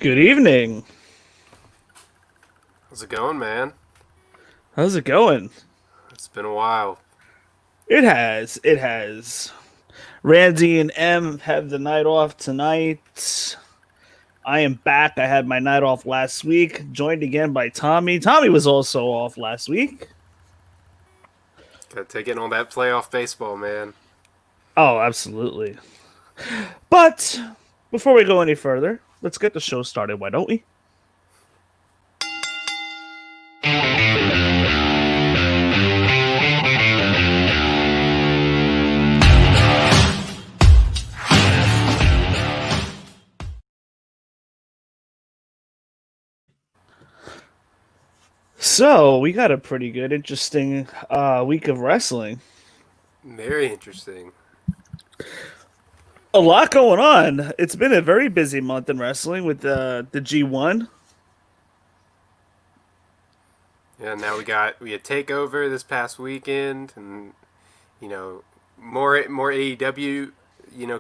Good evening. How's it going, man? How's it going? It's been a while. It has. It has. Randy and M have the night off tonight. I am back. I had my night off last week, joined again by Tommy. Tommy was also off last week. Gotta take in on that playoff baseball, man. Oh, absolutely. But before we go any further, let's get the show started, why don't we? So, we got a pretty good, interesting week of wrestling. Very interesting. A lot going on. It's been a very busy month in wrestling with the G1. Yeah, now we had Takeover this past weekend, and you know more AEW.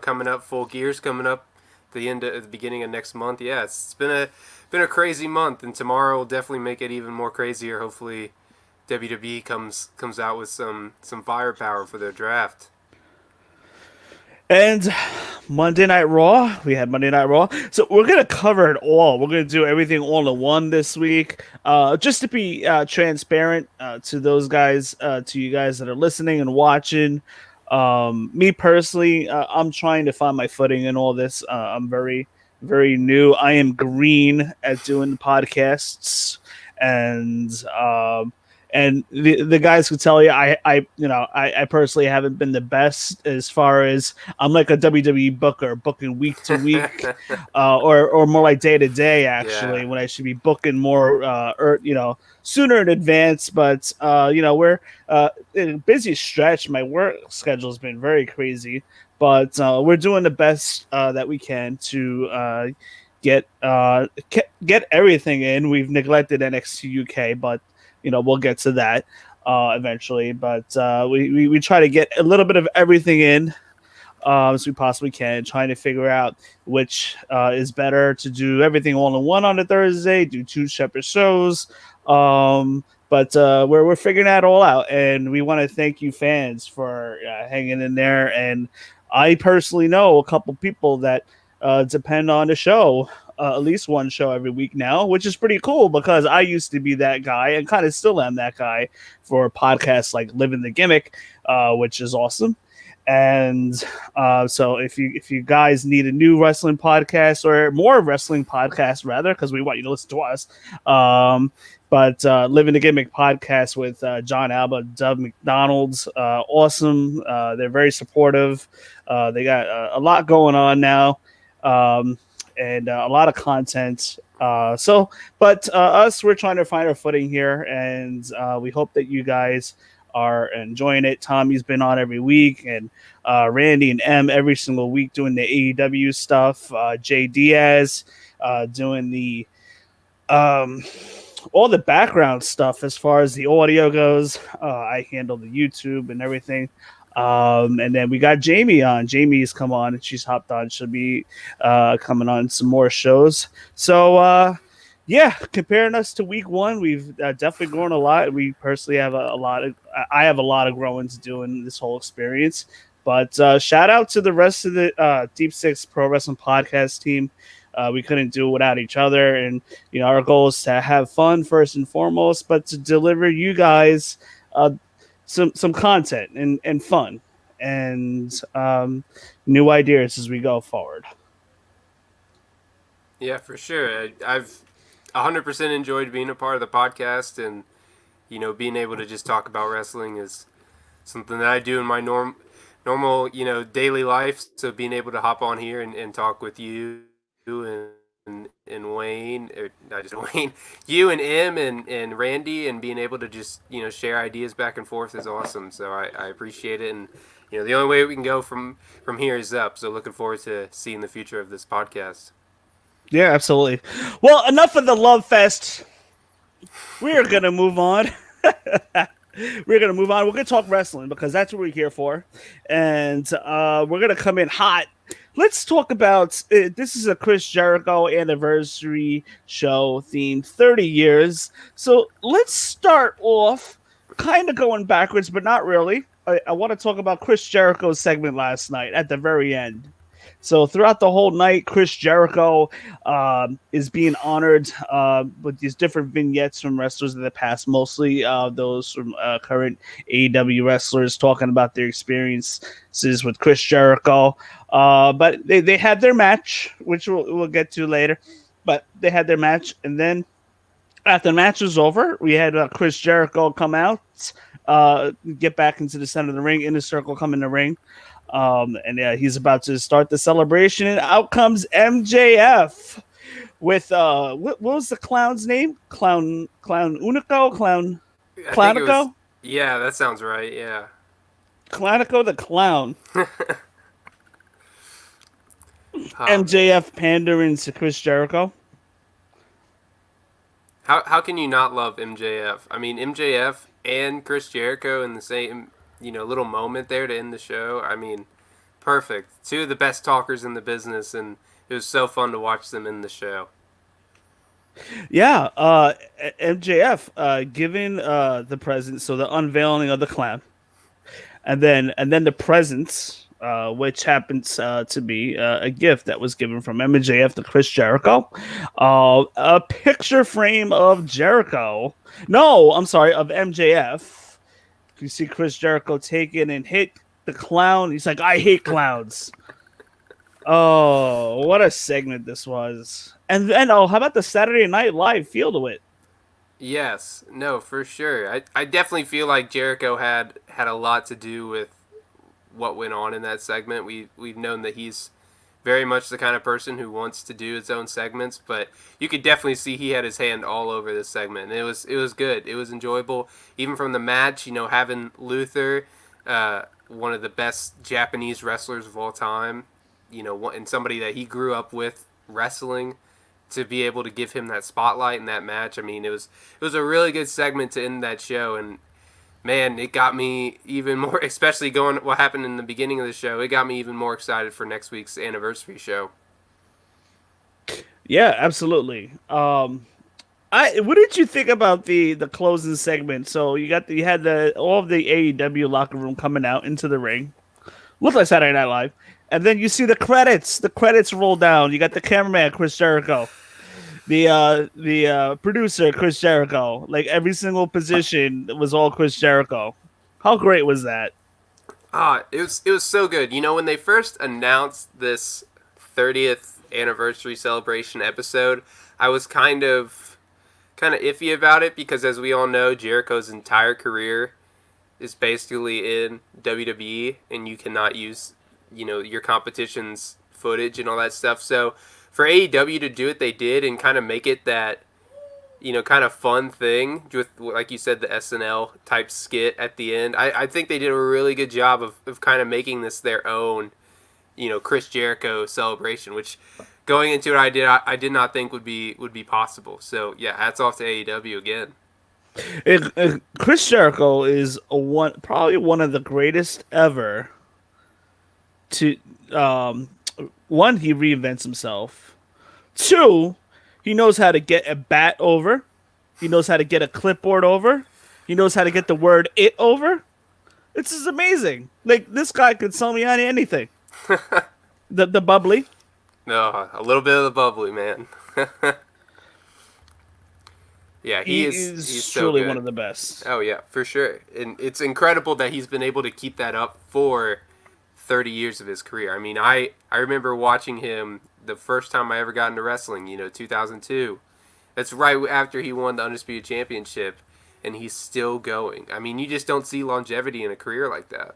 Coming up, Full Gears coming up the beginning of next month. Yeah, it's been a crazy month, and tomorrow will definitely make it even more crazier. Hopefully, WWE comes out with some firepower for their draft. And Monday Night Raw, we had Monday Night Raw. So we're gonna cover it all. We're gonna do everything all in one this week. Just to be transparent to those guys, to you guys that are listening and watching. Me personally, I'm trying to find my footing in all this. I'm very, very new. I am green at doing podcasts, and the guys who tell you I personally haven't been the best as far as I'm like a WWE booker booking week to week, or more like day to day actually, Yeah, when I should be booking more sooner in advance. But we're in a busy stretch. My work schedule has been very crazy, but we're doing the best that we can to get everything in. We've neglected NXT UK, but we'll get to that eventually. But we try to get a little bit of everything in as we possibly can, trying to figure out which is better to do everything all in one on a Thursday, do two separate shows. But we're figuring that all out, and we want to thank you fans for hanging in there. And I personally know a couple people that depend on the show, at least one show every week now, which is pretty cool because I used to be that guy and kind of still am that guy for podcasts like Living the Gimmick, which is awesome. And so if you guys need a new wrestling podcast or more wrestling podcasts rather, because we want you to listen to us, but Living the Gimmick podcast with John Alba, Doug McDonald's, awesome. They're very supportive. They got a lot going on now. And a lot of content. But us, we're trying to find our footing here, and we hope that you guys are enjoying it. Tommy's been on every week, and Randy and M every single week doing the AEW stuff. Jay Diaz doing the all the background stuff as far as the audio goes. I handle the YouTube and everything. And then we got Jamie on. Jamie's come on and she's hopped on. She'll be coming on some more shows. So, yeah, comparing us to week one, we've definitely grown a lot. We personally have a lot of, I have a lot of growing to do in this whole experience. But shout out to the rest of the Deep Six Pro Wrestling Podcast team. We couldn't do it without each other. And, our goal is to have fun first and foremost, but to deliver you guys some content and fun and new ideas as we go forward. yeah, for sure. I've 100% enjoyed being a part of the podcast, and being able to just talk about wrestling is something that I do in my normal daily life. So being able to hop on here and talk with you and Wayne, or not just Wayne, you and M and Randy, and being able to just share ideas back and forth is awesome. So I appreciate it, and the only way we can go from here is up. So looking forward to seeing the future of this podcast. Yeah, absolutely. Well, enough of the love fest. We're gonna move on. We're gonna move on. We're gonna talk wrestling because that's what we're here for, and we're gonna come in hot let's talk about this is a Chris Jericho anniversary show themed 30 years. So let's start off kind of going backwards, but not really. I want to talk about Chris Jericho's segment last night at the very end. So throughout the whole night, Chris Jericho is being honored with these different vignettes from wrestlers of the past, mostly those from current AEW wrestlers talking about their experiences with Chris Jericho. But they had their match, which we'll get to later. But they had their match, and then after the match was over, we had Chris Jericho come out, get back into the center of the ring, in the circle, come in the ring. And he's about to start the celebration, and out comes MJF with what was the clown's name? Clown Unico? I think it was. Clownico? Yeah, that sounds right. Yeah. Clownico the clown. Oh, man. MJF pandering to Chris Jericho. How can you not love MJF? I mean, MJF and Chris Jericho in the same little moment there to end the show. I mean, perfect. Two of the best talkers in the business, and it was so fun to watch them in the show. Yeah, MJF giving the present, so the unveiling of the clown, and then the presents, which happens to be a gift that was given from MJF to Chris Jericho, a picture frame of Jericho. No, I'm sorry, of MJF. You see Chris Jericho take it and hit the clown. He's like, "I hate clowns." Oh, what a segment this was! And then, oh, how about the Saturday Night Live feel to it? Yes, no, for sure. I definitely feel like Jericho had a lot to do with what went on in that segment. We've known that he's very much the kind of person who wants to do his own segments, but you could definitely see he had his hand all over this segment. And it was good. It was enjoyable, even from the match. Having Luther, one of the best Japanese wrestlers of all time, and somebody that he grew up with wrestling, to be able to give him that spotlight in that match. I mean, it was a really good segment to end that show, and man, it got me even more, especially going what happened in the beginning of the show. It got me even more excited for next week's anniversary show. Yeah, absolutely. I what did you think about the closing segment? So you had the all of the AEW locker room coming out into the ring. Looked like Saturday Night Live. And then you see the credits. The credits roll down. You got the cameraman Chris Jericho, the producer Chris Jericho. Like every single position was all Chris Jericho. How great was that? It was so good. When they first announced this 30th anniversary celebration episode, I was kind of iffy about it because, as we all know, Jericho's entire career is basically in WWE, and you cannot use your competition's footage and all that stuff. So for AEW to do it, they did, and kind of make it that kind of fun thing with, like you said, the SNL type skit at the end. I think they did a really good job of kind of making this their own, Chris Jericho celebration, which going into it, I did not think would be possible. So yeah, hats off to AEW again. Chris Jericho is probably one of the greatest ever to one, he reinvents himself. Two, he knows how to get a bat over. He knows how to get a clipboard over. He knows how to get the word "it" over. This is amazing. Like this guy could sell me on anything. The bubbly. No, a little bit of the bubbly, man. Yeah, He he's is so truly good. one of the best. Oh yeah, for sure. And it's incredible that he's been able to keep that up for 30 years of his career. I mean, I remember watching him the first time I ever got into wrestling, 2002. That's right after he won the Undisputed Championship, and he's still going. I mean, you just don't see longevity in a career like that.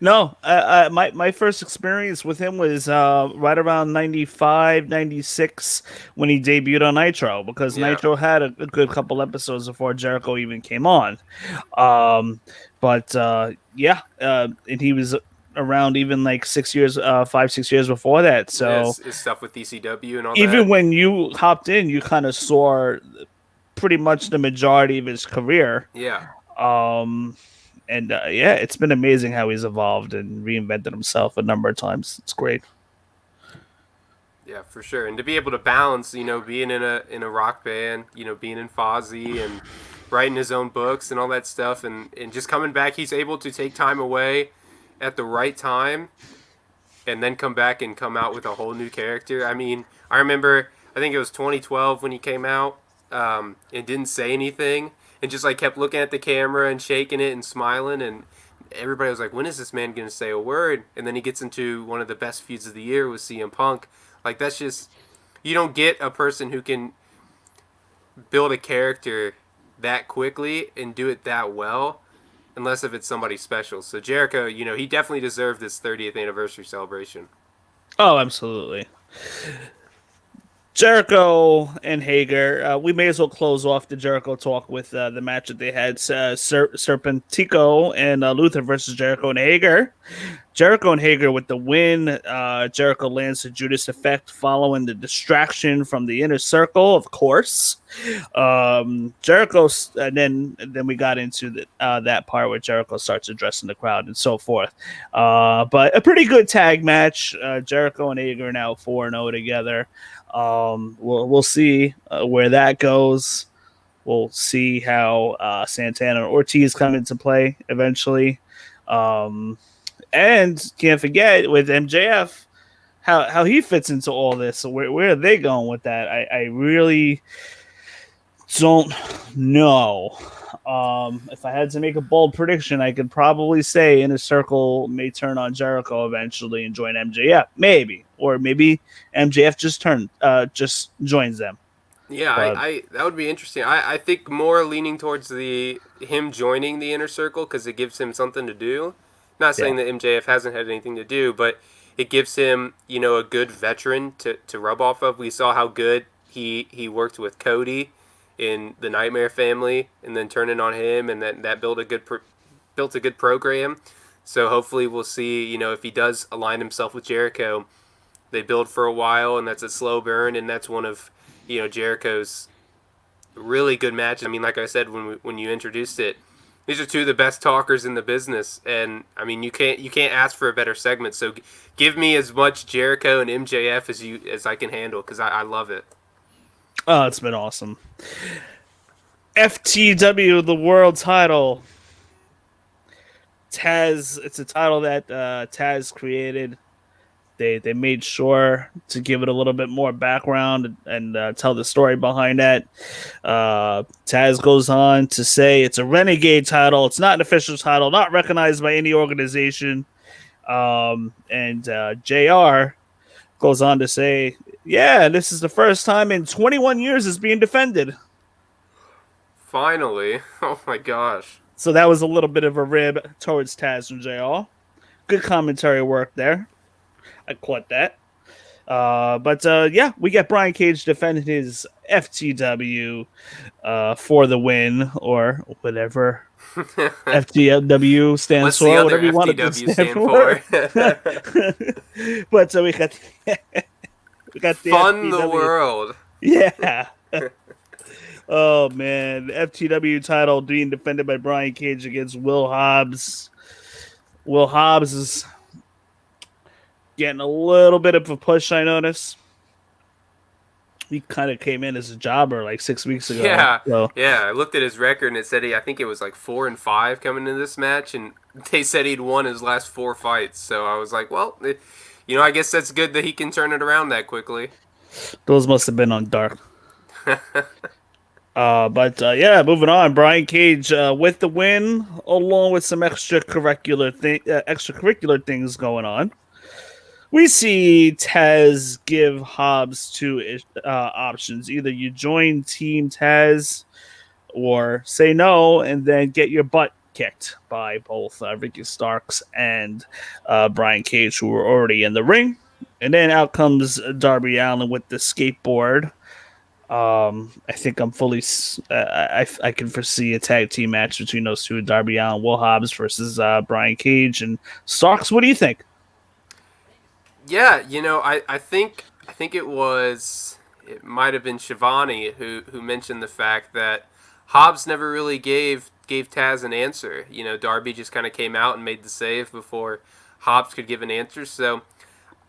No, my first experience with him was right around 95, 96 when he debuted on Nitro because Yeah. Nitro had a good couple episodes before Jericho even came on. Um, but yeah, and he was around even like 6 years, 5, 6 years before that. Yeah, So his stuff with ECW and all even that. when you hopped in, you kind of saw pretty much the majority of his career. Yeah. Um, and yeah, it's been amazing how he's evolved and reinvented himself a number of times. It's great. Yeah, for sure. And to be able to balance, being in a rock band, being in Fozzy and writing his own books and all that stuff, and just coming back, he's able to take time away at the right time and then come back and come out with a whole new character. I mean, I remember, I think it was 2012 when he came out, and didn't say anything and just like kept looking at the camera and shaking it and smiling, and everybody was like, when is this man going to say a word? And then he gets into one of the best feuds of the year with CM Punk. Like, that's just, you don't get a person who can build a character that quickly and do it that well unless if it's somebody special. So Jericho, he definitely deserved this 30th anniversary celebration. Oh, absolutely. Jericho and Hager. We may as well close off the Jericho talk with the match that they had: Serpentico and Luther versus Jericho and Hager. Jericho and Hager with the win. Jericho lands the Judas effect following the distraction from the inner circle, of course. Jericho, and then we got into that part where Jericho starts addressing the crowd and so forth. But a pretty good tag match. Jericho and Hager now 4-0 together. We'll see where that goes. We'll see how Santana and Ortiz come into play eventually. And can't forget with MJF how he fits into all this. So where are they going with that? I really don't know. If I had to make a bold prediction, I could probably say Inner Circle may turn on Jericho eventually and join MJF, maybe, or maybe MJF just joins them. Yeah, But I that would be interesting. I think more leaning towards the him joining the inner circle because it gives him something to do. Not yeah, saying that MJF hasn't had anything to do, but it gives him a good veteran to rub off of. We saw how good he worked with Cody in the Nightmare Family, and then turning on him, and that built a good program. So hopefully we'll see. If he does align himself with Jericho, they build for a while, and that's a slow burn, and that's one of Jericho's really good matches. I mean, like I said when you introduced it, these are two of the best talkers in the business, and I mean you can't ask for a better segment. So give me as much Jericho and MJF as I can handle because I love it. oh, it's been awesome. FTW, the world title. Taz, it's a title that Taz created. They made sure to give it a little bit more background and tell the story behind that. Taz goes on to say it's a renegade title. It's not an official title, not recognized by any organization. And JR goes on to say, yeah, this is the first time in 21 years it's being defended. Finally, oh my gosh. So that was a little bit of a rib towards Taz from JR. Good commentary work there. I caught that. But yeah, we get Brian Cage defending his FTW for the win, or whatever FTW stands What's the for, other whatever you want it to FTW stand stand for? for. But we got the Fun the FTW. world. Yeah. Oh man, FTW title being defended by Brian Cage against Will Hobbs. Will Hobbs is getting a little bit of a push, I notice. He kind of came in as a jobber like 6 weeks ago. Yeah, So yeah. I looked at his record and it said I think it was like 4-5 coming into this match, and they said he'd won his last 4 fights. So I was like, well, I guess that's good that he can turn it around that quickly. those must have been on dark. But yeah, moving on. Brian Cage with the win, along with some extracurricular things going on. We see Taz give Hobbs two options: either you join Team Taz, or say no and then get your butt kicked by both Ricky Starks and Brian Cage, who were already in the ring. And then out comes Darby Allin with the skateboard. I think I'm fully. I can foresee a tag team match between those two: Darby Allin, Will Hobbs versus Brian Cage and Starks. What do you think? Yeah, I think it might have been Shivani who mentioned the fact that Hobbs never really gave Taz an answer. Darby just kind of came out and made the save before Hobbs could give an answer. So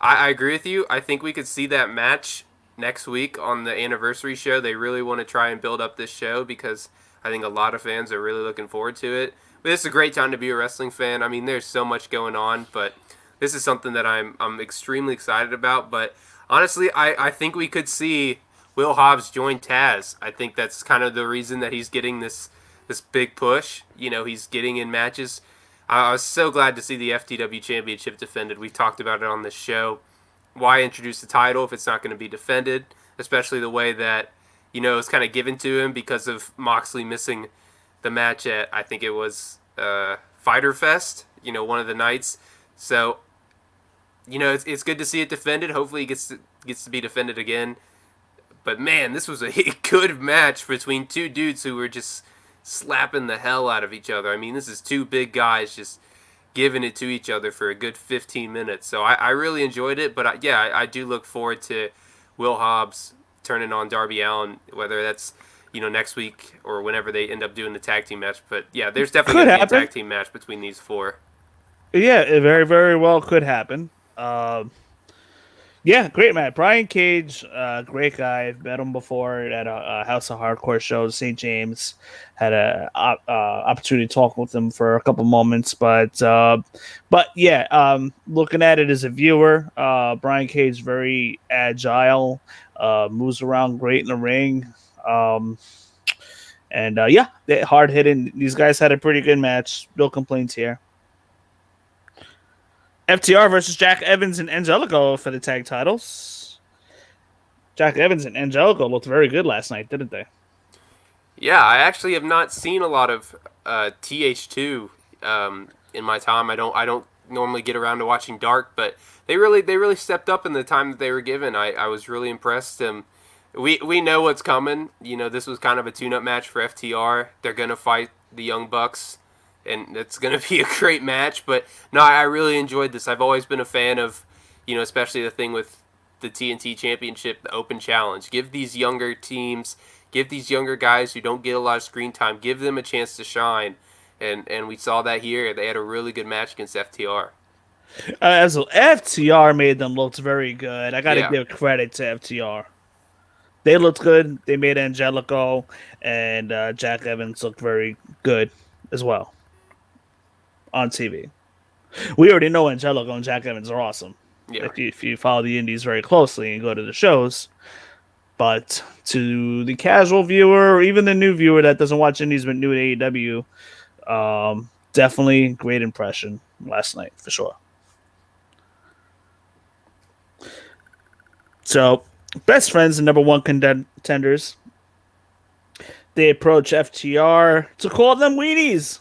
I agree with you. I think we could see that match next week on the anniversary show. They really want to try and build up this show because I think a lot of fans are really looking forward to it. But this is a great time to be a wrestling fan. I mean, there's so much going on, but this is something that I'm extremely excited about. But honestly, I think we could see Will Hobbs join Taz. I think that's kind of the reason that he's getting this big push. You know, he's getting in matches. I was so glad to see the FTW Championship defended. We talked about it on this show. Why introduce the title if it's not going to be defended? Especially the way that, you know, it's kind of given to him because of Moxley missing the match at, I think it was Fighter Fest, you know, one of the nights. So, you know, it's good to see it defended. Hopefully it gets to be defended again. But man, this was a good match between two dudes who were just slapping the hell out of each other. I mean, this is two big guys just giving it to each other for a good 15 minutes. So I really enjoyed it. But I do look forward to Will Hobbs turning on Darby Allin, whether that's, you know, next week or whenever they end up doing the tag team match. But yeah, there's definitely Could going to be a happen. tag team match between these four. Yeah, it very, very well could happen. Yeah, great man. Brian Cage, great guy. I've met him before at a House of Hardcore show, St. James. Had a opportunity to talk with him for a couple moments, but yeah, looking at it as a viewer, Brian Cage very agile, moves around great in the ring, and yeah, hard hitting. These guys had a pretty good match. No complaints here. FTR versus Jack Evans and Angelico for the tag titles. Jack Evans and Angelico looked very good last night, didn't they? Yeah, I actually have not seen a lot of TH2 in my time. I don't normally get around to watching Dark, but they really stepped up in the time that they were given. I was really impressed. We know what's coming. You know, this was kind of a tune-up match for FTR. They're gonna fight the Young Bucks, and it's gonna be a great match. But no, I really enjoyed this. I've always been a fan of, you know, especially the thing with the TNT Championship, the Open Challenge. Give these younger teams, give these younger guys who don't get a lot of screen time, give them a chance to shine. And we saw that here. They had a really good match against FTR. As FTR made them look very good. I got to Yeah, give credit to FTR. They looked good. They made Angelico and Jack Evans look very good as well on TV. We already know Angelico and Jack Evans are awesome. yeah. If you follow the indies very closely and go to the shows, but to the casual viewer or even the new viewer that doesn't watch indies but new to AEW, definitely great impression last night for sure. So, best friends and number one contenders, they approach FTR to call them weenies.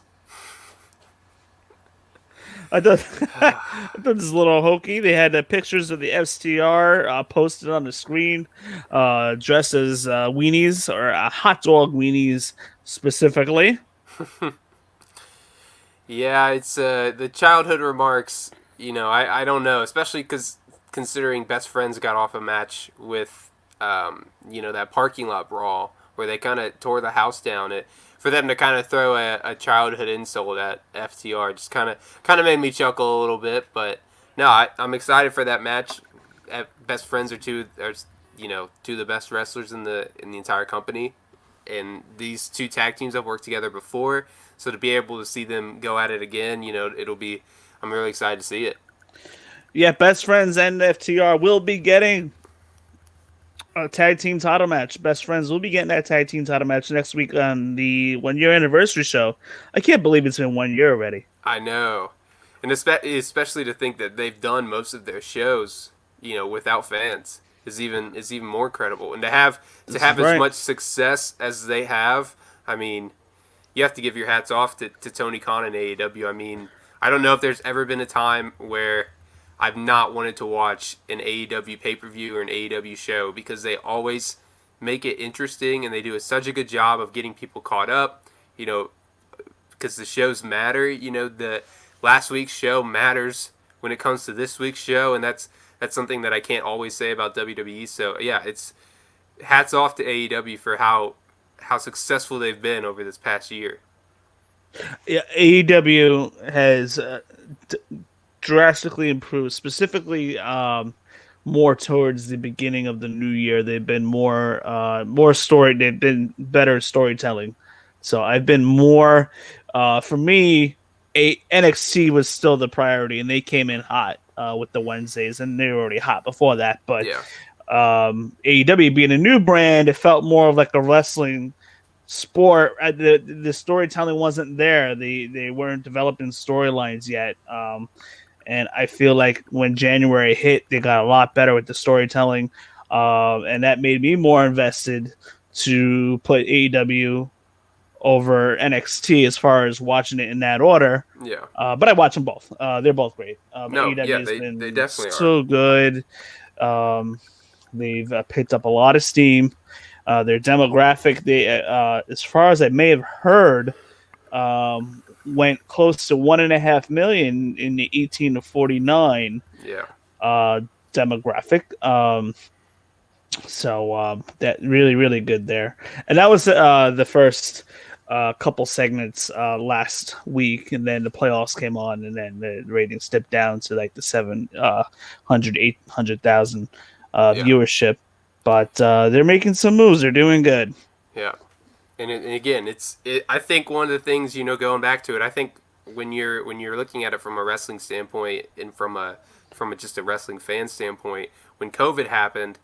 I thought, I thought this was a little hokey. They had pictures of the FTR posted on the screen, dressed as weenies or hot dog weenies specifically. Yeah, it's the childhood remarks. You know, I don't know, especially because considering best friends got off a match with, you know, that parking lot brawl where they kind of tore the house down. It for them to kind of throw a childhood insult at FTR just kind of made me chuckle a little bit. But no, I'm excited for that match. Best friends are, you know, two of the best wrestlers in the entire company, and these two tag teams have worked together before. So to be able to see them go at it again, you know, it'll be. I'm really excited to see it. Yeah, best friends and FTR will be getting a tag team title match. Best friends will be getting that tag team title match next week on the 1 year anniversary show. I can't believe it's been 1 year already. I know, and especially to think that they've done most of their shows, you know, without fans is even more credible. And to This is have as right. much success as they have, I mean, you have to give your hats off to Tony Khan and AEW. I mean, I don't know if there's ever been a time where I've not wanted to watch an AEW pay per view or an AEW show because they always make it interesting and they do such a good job of getting people caught up. You know, because the shows matter. You know, the last week's show matters when it comes to this week's show, and that's something that I can't always say about WWE. So yeah, it's hats off to AEW for how successful they've been over this past year. Yeah, AEW has drastically improved. Specifically, more towards the beginning of the new year, they've been more story. They've been better storytelling. So I've been more. For me, NXT was still the priority, and they came in hot with the Wednesdays, and they were already hot before that. But Yeah. AEW being a new brand, it felt more of like a wrestling sport. The storytelling wasn't there. They weren't developing storylines yet. And I feel like when January hit, they got a lot better with the storytelling, and that made me more invested to put AEW over NXT as far as watching it in that order. Yeah. But I watch them both. They're both great. But No, AEW yeah, has they been definitely are. so good. Um, they've picked up a lot of steam. Their demographic, as far as I may have heard, went close to 1.5 million in the 18 to 49 Yeah. uh, demographic. So that really good there, and that was the first couple segments last week, and then the playoffs came on, and then the ratings dipped down to like the 800,000 Yeah. viewership. But they're making some moves. They're doing good. Yeah. And again, I think one of the things, going back to it, I think when you're looking at it from a wrestling standpoint and from just a wrestling fan standpoint, when COVID happened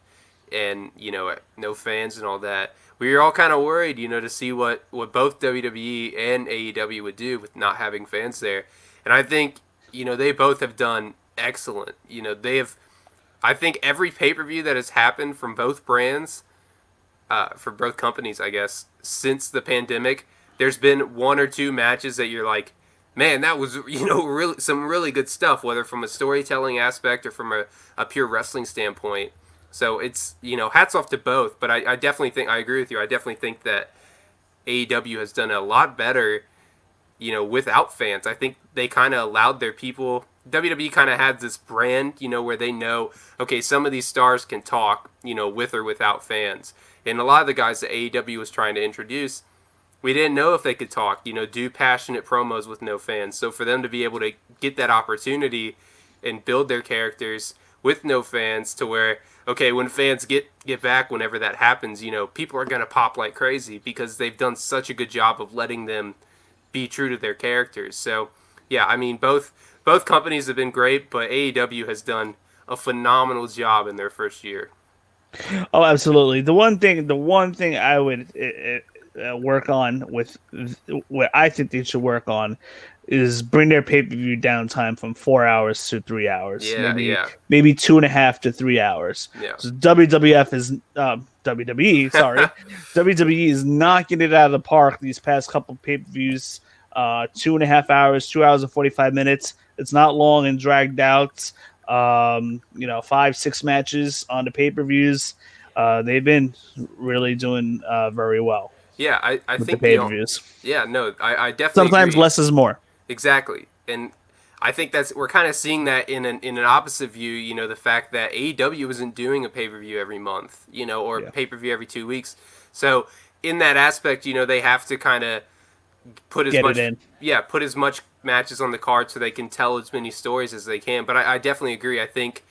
and no fans and all that, we were all kind of worried, to see what both WWE and AEW would do with not having fans there. And I think they both have done excellent. They have. I think every pay per view that has happened from both brands, for both companies, I guess, since the pandemic, there's been one or two matches that you're like, man, that was really some really good stuff, whether from a storytelling aspect or from a pure wrestling standpoint. So it's hats off to both. But I definitely think I agree with you. I definitely think that AEW has done a lot better, without fans. I think they kind of allowed their people. WWE kind of had this brand, where they know, okay, some of these stars can talk, with or without fans. And a lot of the guys that AEW was trying to introduce, we didn't know if they could talk, do passionate promos with no fans. So for them to be able to get that opportunity and build their characters with no fans to where, okay, when fans get back, whenever that happens, people are going to pop like crazy because they've done such a good job of letting them be true to their characters. So, yeah, I mean, both companies have been great, but AEW has done a phenomenal job in their first year. Oh, absolutely. The one thing I would work on with what I think they should work on is bring their pay per view downtime from 4 hours to 3 hours, Yeah, yeah, maybe 2.5 to 3 hours. yeah. So WWF is WWE, sorry, WWE is knocking it out of the park these past couple pay per views. 2.5 hours, 2 hours and 45 minutes. It's not long and dragged out. 5-6 matches on the pay per views. They've been really doing very well. Yeah, I With think the pay per views. yeah, no, I definitely Sometimes agree. less is more. Exactly, and I think we're kind of seeing that in an opposite view. The fact that AEW isn't doing a pay per view every month, or Yeah. pay per view every 2 weeks. So in that aspect, they have to kind of put as Get much, it in. put as much matches on the card so they can tell as many stories as they can. But I definitely agree. I think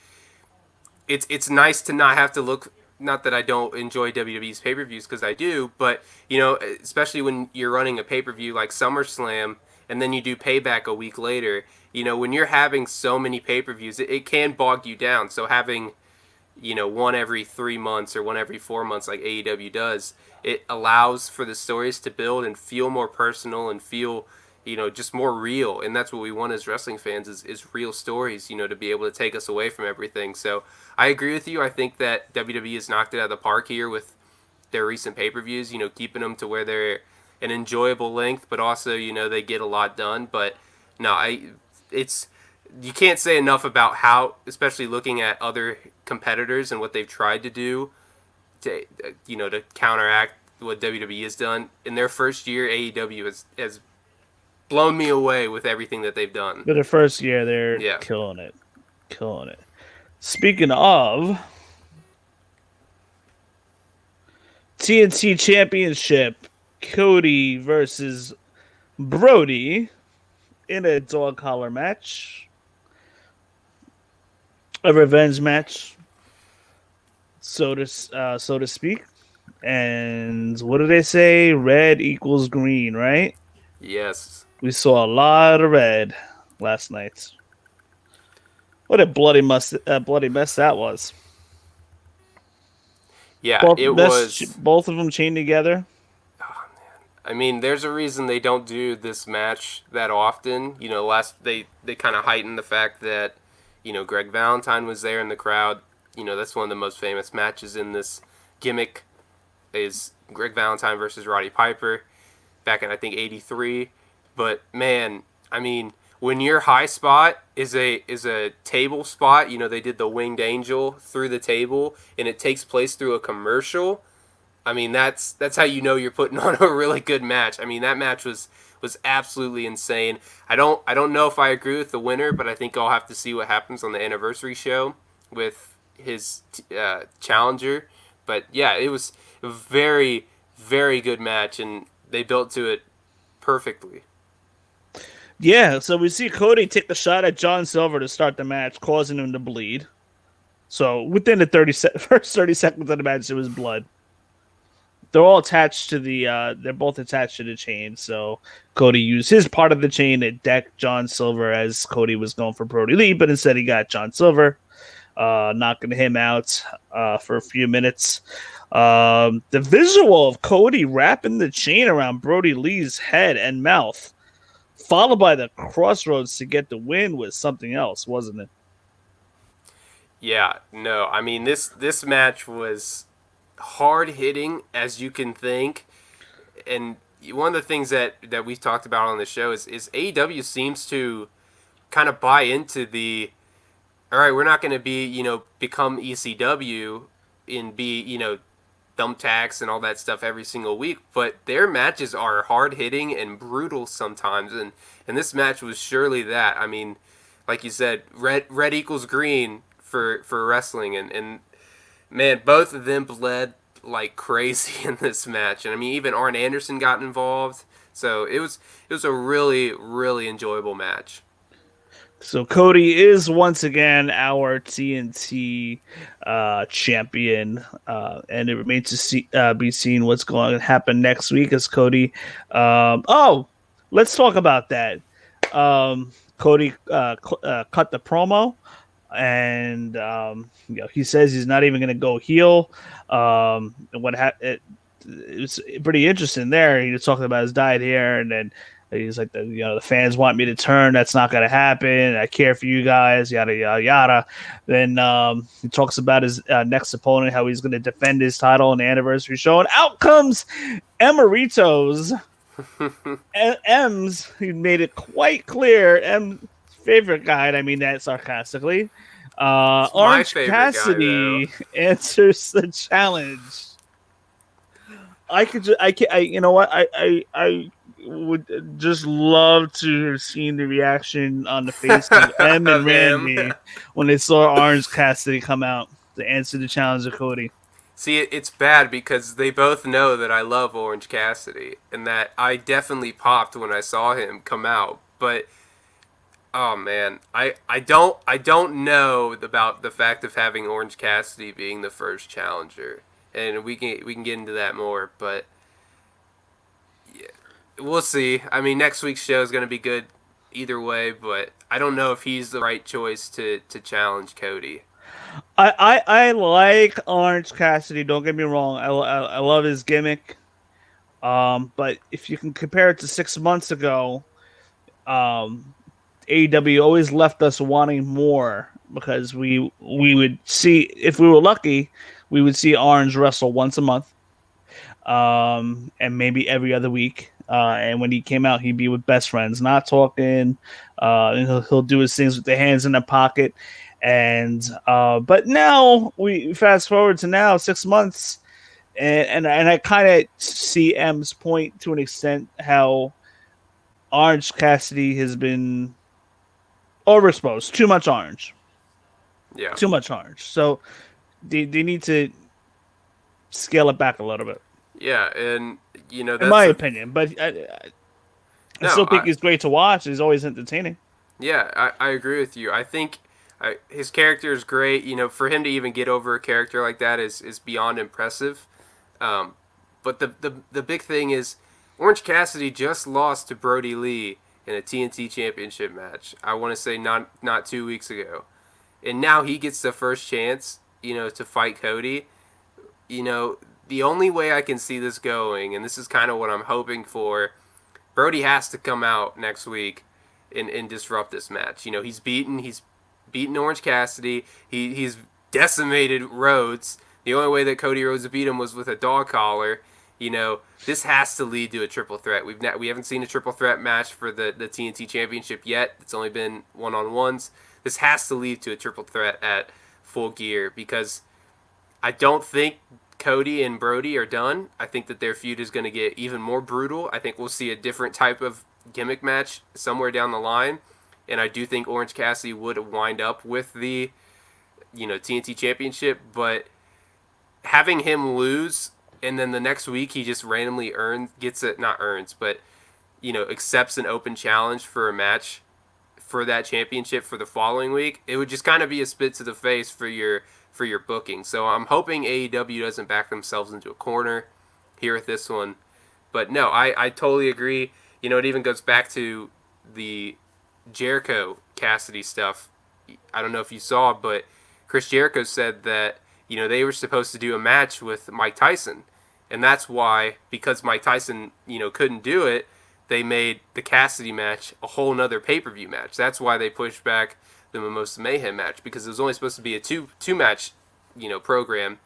it's nice to not have to look. Not that I don't enjoy WWE's pay per views because I do, but especially when you're running a pay per view like SummerSlam and then you do Payback a week later. When you're having so many pay per views, it can bog you down. So having one every 3 months or one every 4 months like AEW does, it allows for the stories to build and feel more personal and feel just more real. And that's what we want as wrestling fans is real stories, to be able to take us away from everything. So I agree with you. I think that WWE has knocked it out of the park here with their recent pay-per-views, keeping them to where they're an enjoyable length, but also, they get a lot done. But no, you can't say enough about how, especially looking at other competitors and what they've tried to do to counteract what WWE has done. In their first year, AEW has blown me away with everything that they've done. For the first year, they're Yeah. killing it. Killing it. Speaking of TNT Championship, Cody versus Brody in a dog collar match. a revenge match, so to speak. And what do they say? Red equals green, right? Yes. We saw a lot of red last night. What a bloody mess that was. Yeah, it was. Both of them chained together. I mean, there's a reason they don't do this match that often. Last they kind of heightened the fact that Greg Valentine was there in the crowd. That's one of the most famous matches in this gimmick is Greg Valentine versus Roddy Piper back in I think '83. But man, I mean, when your high spot is a table spot, they did the winged angel through the table, and it takes place through a commercial. I mean, that's how you know you're putting on a really good match. I mean, that match was absolutely insane. I don't know if I agree with the winner, but I think I'll have to see what happens on the anniversary show with his challenger. But yeah, it was a very very good match, and they built to it perfectly. Yeah, so we see Cody take the shot at John Silver to start the match, causing him to bleed. So within the first 30 seconds of the match, it was blood. They're all attached to they're both attached to the chain. So Cody used his part of the chain to deck John Silver as Cody was going for Brody Lee, but instead he got John Silver, knocking him out for a few minutes. The visual of Cody wrapping the chain around Brody Lee's head and mouth, followed by the crossroads to get the win, was something else, wasn't it? Yeah, no, I mean this match was hard hitting as you can think, and one of the things that we've talked about on the show is AEW seems to kind of buy into the all right, we're not going to be become ECW and be thumbtacks and all that stuff every single week, but their matches are hard hitting and brutal sometimes, and this match was surely that. I mean, like you said, red equals green for wrestling, and man, both of them bled like crazy in this match, and I mean even Arn Anderson got involved, so it was a really really enjoyable match. So Cody is once again our TNT champion, and it remains to be seen what's going to happen next week as Cody. Oh, let's talk about that. Cody cut the promo, and he says he's not even going to go heel. It was pretty interesting there. He was talking about his diet here, and then he's like, the fans want me to turn. That's not going to happen. I care for you guys, yada, yada, yada. Then he talks about his next opponent, how he's going to defend his title in the anniversary show. And out comes Emeritos. M's, he made it quite clear. M's favorite guy, and I mean that sarcastically. Orange Cassidy guy, answers the challenge. You know what? I would just love to have seen the reaction on the face of M and Randy when they saw Orange Cassidy come out to answer the challenge of Cody. See, it's bad because they both know that I love Orange Cassidy and that I definitely popped when I saw him come out. But oh man, I don't know about the fact of having Orange Cassidy being the first challenger, and we can get into that more. But yeah, we'll see. I mean, next week's show is going to be good either way, but I don't know if he's the right choice to challenge Cody. I like Orange Cassidy. Don't get me wrong. I love his gimmick. But if you can compare it to 6 months ago, AEW always left us wanting more because we would see, if we were lucky, we would see Orange wrestle once a month, and maybe every other week. And when he came out, he'd be with best friends, not talking. And he'll do his things with the hands in the pocket. And but now we fast forward to now 6 months, and I kind of see M's point to an extent how Orange Cassidy has been overexposed. Too much orange. Yeah. Too much orange. So they need to scale it back a little bit. Yeah, and that's in my opinion. But I no, still think he's great to watch. He's always entertaining. yeah, I agree with you. I think His character is great. For him to even get over a character like that is beyond impressive. Um, but the big thing is Orange Cassidy just lost to Brody Lee in a TNT Championship match. I want to say not 2 weeks ago, and now he gets the first chance, to fight Cody. The only way I can see this going, and this is kind of what I'm hoping for, Brody has to come out next week and disrupt this match. He's beaten Orange Cassidy. He's decimated Rhodes. The only way that Cody Rhodes beat him was with a dog collar. This has to lead to a triple threat. We haven't seen a triple threat match for the TNT Championship yet. It's only been one-on-ones. This has to lead to a triple threat at Full Gear because I don't think Cody and Brody are done. I think that their feud is going to get even more brutal. I think we'll see a different type of gimmick match somewhere down the line. And I do think Orange Cassidy would wind up with the, TNT Championship. But having him lose and then the next week he just randomly accepts an open challenge for a match for that championship for the following week, it would just kind of be a spit to the face for your booking. So I'm hoping AEW doesn't back themselves into a corner here with this one. But no, I totally agree. It even goes back to the Jericho Cassidy stuff. I don't know if you saw, but Chris Jericho said that they were supposed to do a match with Mike Tyson, and that's why, because Mike Tyson couldn't do it, they made the Cassidy match a whole nother pay-per-view match. That's why they pushed back the Mimosa Mayhem match, because it was only supposed to be a two match program.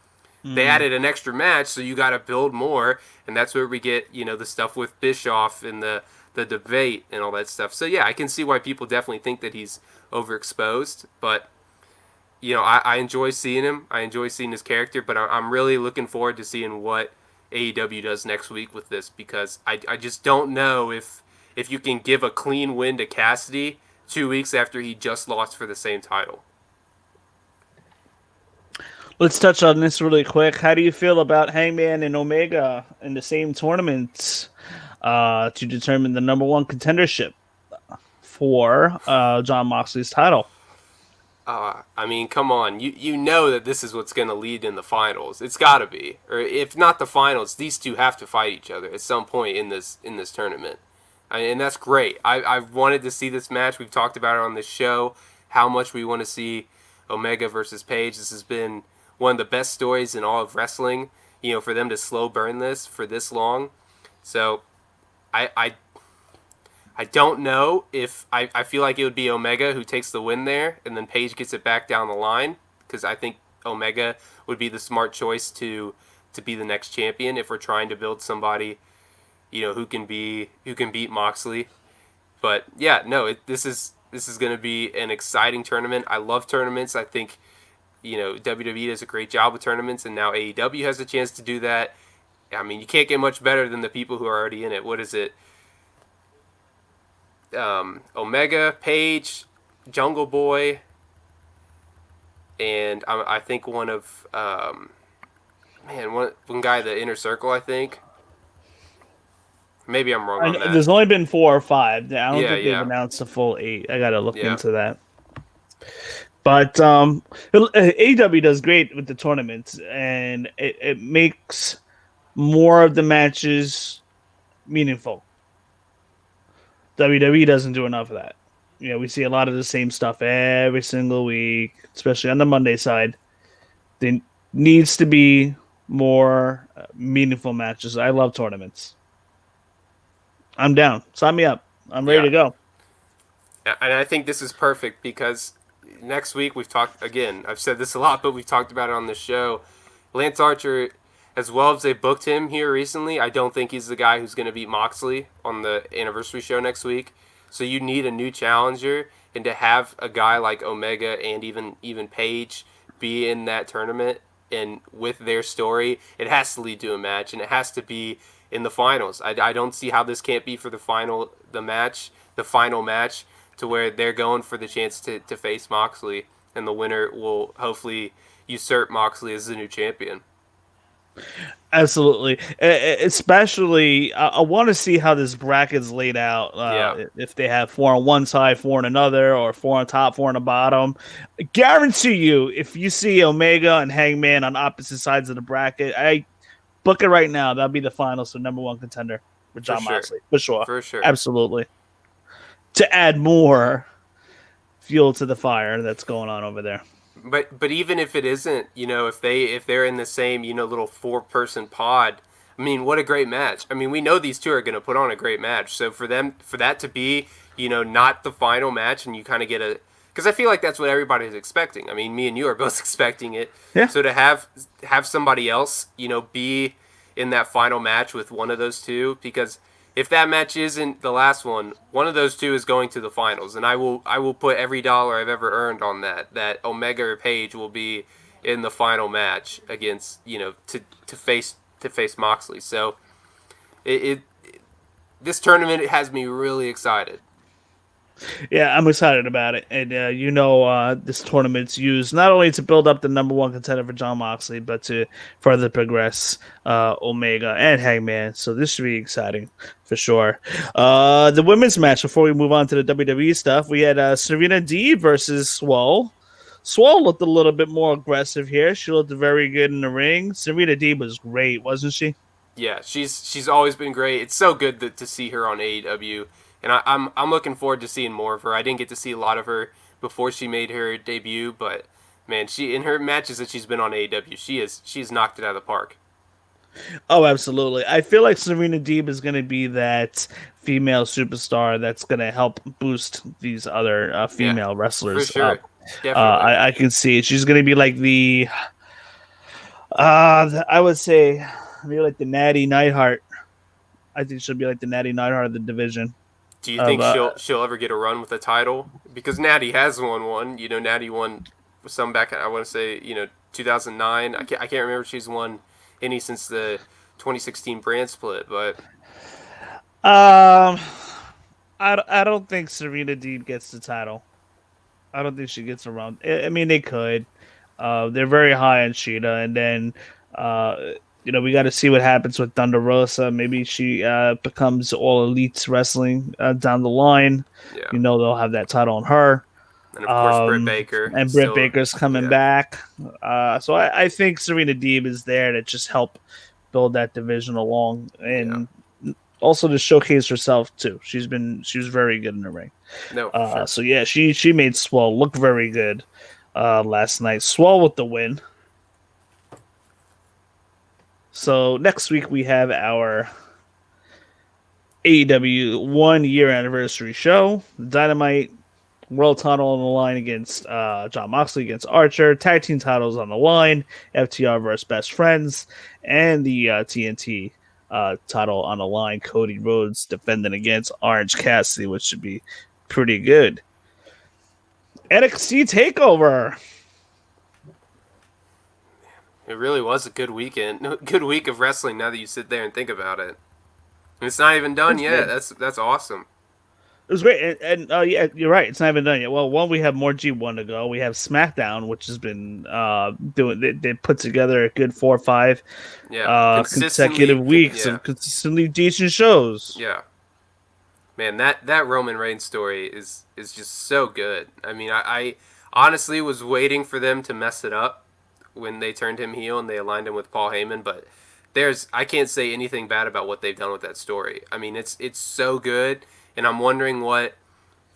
They added an extra match, so you got to build more, and that's where we get the stuff with Bischoff and the debate and all that stuff. So yeah, I can see why people definitely think that he's overexposed, but I enjoy seeing him. I enjoy seeing his character, but I'm really looking forward to seeing what AEW does next week with this, because I just don't know if you can give a clean win to Cassidy 2 weeks after he just lost for the same title. Let's touch on this really quick. How do you feel about Hangman and Omega in the same tournament to determine the number one contendership for Jon Moxley's title? Come on. You know that this is what's going to lead in the finals. It's got to be. Or if not the finals, these two have to fight each other at some point in this tournament. And that's great. I've wanted to see this match. We've talked about it on this show, how much we want to see Omega versus Page. This has been one of the best stories in all of wrestling, for them to slow burn this for this long. So I don't know if I feel like it would be Omega who takes the win there, and then Page gets it back down the line, because I think Omega would be the smart choice to be the next champion if we're trying to build somebody, who can beat Moxley. But yeah, no, this is going to be an exciting tournament. I love tournaments. I think WWE does a great job with tournaments, and now AEW has a chance to do that. I mean, you can't get much better than the people who are already in it. What is it? Omega, Page, Jungle Boy, and I think one of one guy, the Inner Circle, I think. Maybe I'm wrong on that. There's only been 4 or 5. I don't think they've announced a full 8. I gotta look into that. But AEW does great with the tournaments, and it makes more of the matches meaningful. WWE doesn't do enough of that. We see a lot of the same stuff every single week, especially on the Monday side. There needs to be more meaningful matches. I love tournaments. I'm down. Sign me up. I'm ready to go. And I think this is perfect, because next week we've talked, again, I've said this a lot, but we've talked about it on the show. Lance Archer, as well as they booked him here recently, I don't think he's the guy who's going to beat Moxley on the anniversary show next week. So you need a new challenger, and to have a guy like Omega and even Page be in that tournament and with their story, it has to lead to a match, and it has to be in the finals. I don't see how this can't be for the final match, to where they're going for the chance to face Moxley, and the winner will hopefully usurp Moxley as the new champion. Absolutely. Especially, I want to see how this bracket's laid out. Yeah, If they have four on one side, four on another, or four on top, four on the bottom. Guarantee you, if you see Omega and Hangman on opposite sides of the bracket, I book it right now. That'll be the finals for number one contender with for John sure, Moxley. For sure. for sure. Absolutely. To add more fuel to the fire that's going on over there. But even if it isn't, if they're in the same little 4-person pod, I mean, what a great match. I mean, we know these two are going to put on a great match. So for that to be not the final match, and you kind of get because I feel like that's what everybody's expecting. I mean, me and you are both expecting it. Yeah. So to have somebody else be in that final match with one of those two, because if that match isn't the last one of those two is going to the finals, and I will put every dollar I've ever earned on that Omega or Page will be in the final match against to face Moxley. So it this tournament has me really excited. Yeah, I'm excited about it. And, this tournament's used not only to build up the number one contender for John Moxley, but to further progress Omega and Hangman. So this should be exciting for sure. The women's match, before we move on to the WWE stuff, we had Serena Deeb versus Swole. Swole looked a little bit more aggressive here. She looked very good in the ring. Serena Deeb was great, wasn't she? Yeah, she's always been great. It's so good to see her on AEW. And I'm looking forward to seeing more of her. I didn't get to see a lot of her before she made her debut, but man, she in her matches that she's been on AEW, she's knocked it out of the park. Oh, absolutely. I feel like Serena Deeb is going to be that female superstar that's going to help boost these other female wrestlers for sure. up. Definitely. I can see it. She's going to be like I would say, maybe like the Natty Neidhart. I think she'll be like the Natty Neidhart of the division. Do you think she'll ever get a run with a title? Because Natty has won one. Natty won some back. I want to say 2009. I can't remember if she's won any since the 2016 brand split. But I don't think Serena Deeb gets the title. I don't think she gets a run. I mean, they could. They're very high on Sheeta, and then we got to see what happens with Thunder Rosa. Maybe she becomes All Elite Wrestling down the line. Yeah. They'll have that title on her. And of course, Britt Baker. And Britt Baker's coming back. So I think Serena Deeb is there to just help build that division along, and also to showcase herself too. She was very good in the ring. No, sure. So yeah, she made Swole look very good last night. Swole with the win. So next week we have our AEW 1 year anniversary show. Dynamite World title on the line against John Moxley against Archer. Tag team titles on the line. FTR versus Best Friends. And the TNT title on the line. Cody Rhodes defending against Orange Cassidy, which should be pretty good. NXT Takeover. It really was a good weekend. Good week of wrestling now that you sit there and think about it. And it's not even done yet. That's awesome. It was great. And yeah, you're right. It's not even done yet. Well, we have more G1 to go. We have SmackDown, which has been they put together a good 4 or 5 consecutive weeks of consistently decent shows. Yeah. Man, that Roman Reigns story is just so good. I mean, I honestly was waiting for them to mess it up when they turned him heel and they aligned him with Paul Heyman, but I can't say anything bad about what they've done with that story. I mean, it's so good, and I'm wondering what,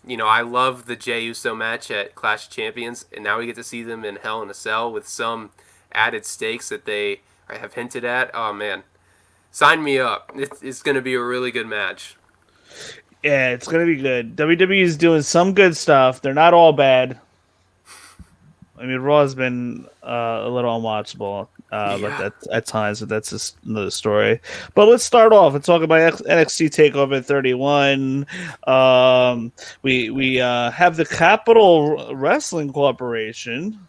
I love the Jey Uso match at Clash of Champions, and now we get to see them in Hell in a Cell with some added stakes that they have hinted at. Oh man, sign me up. It's going to be a really good match. Yeah, it's going to be good. WWE is doing some good stuff. They're not all bad. I mean, Raw has been a little unwatchable, but at times, but that's just another story. But let's start off and talk about NXT Takeover 31. We have the Capital Wrestling Corporation.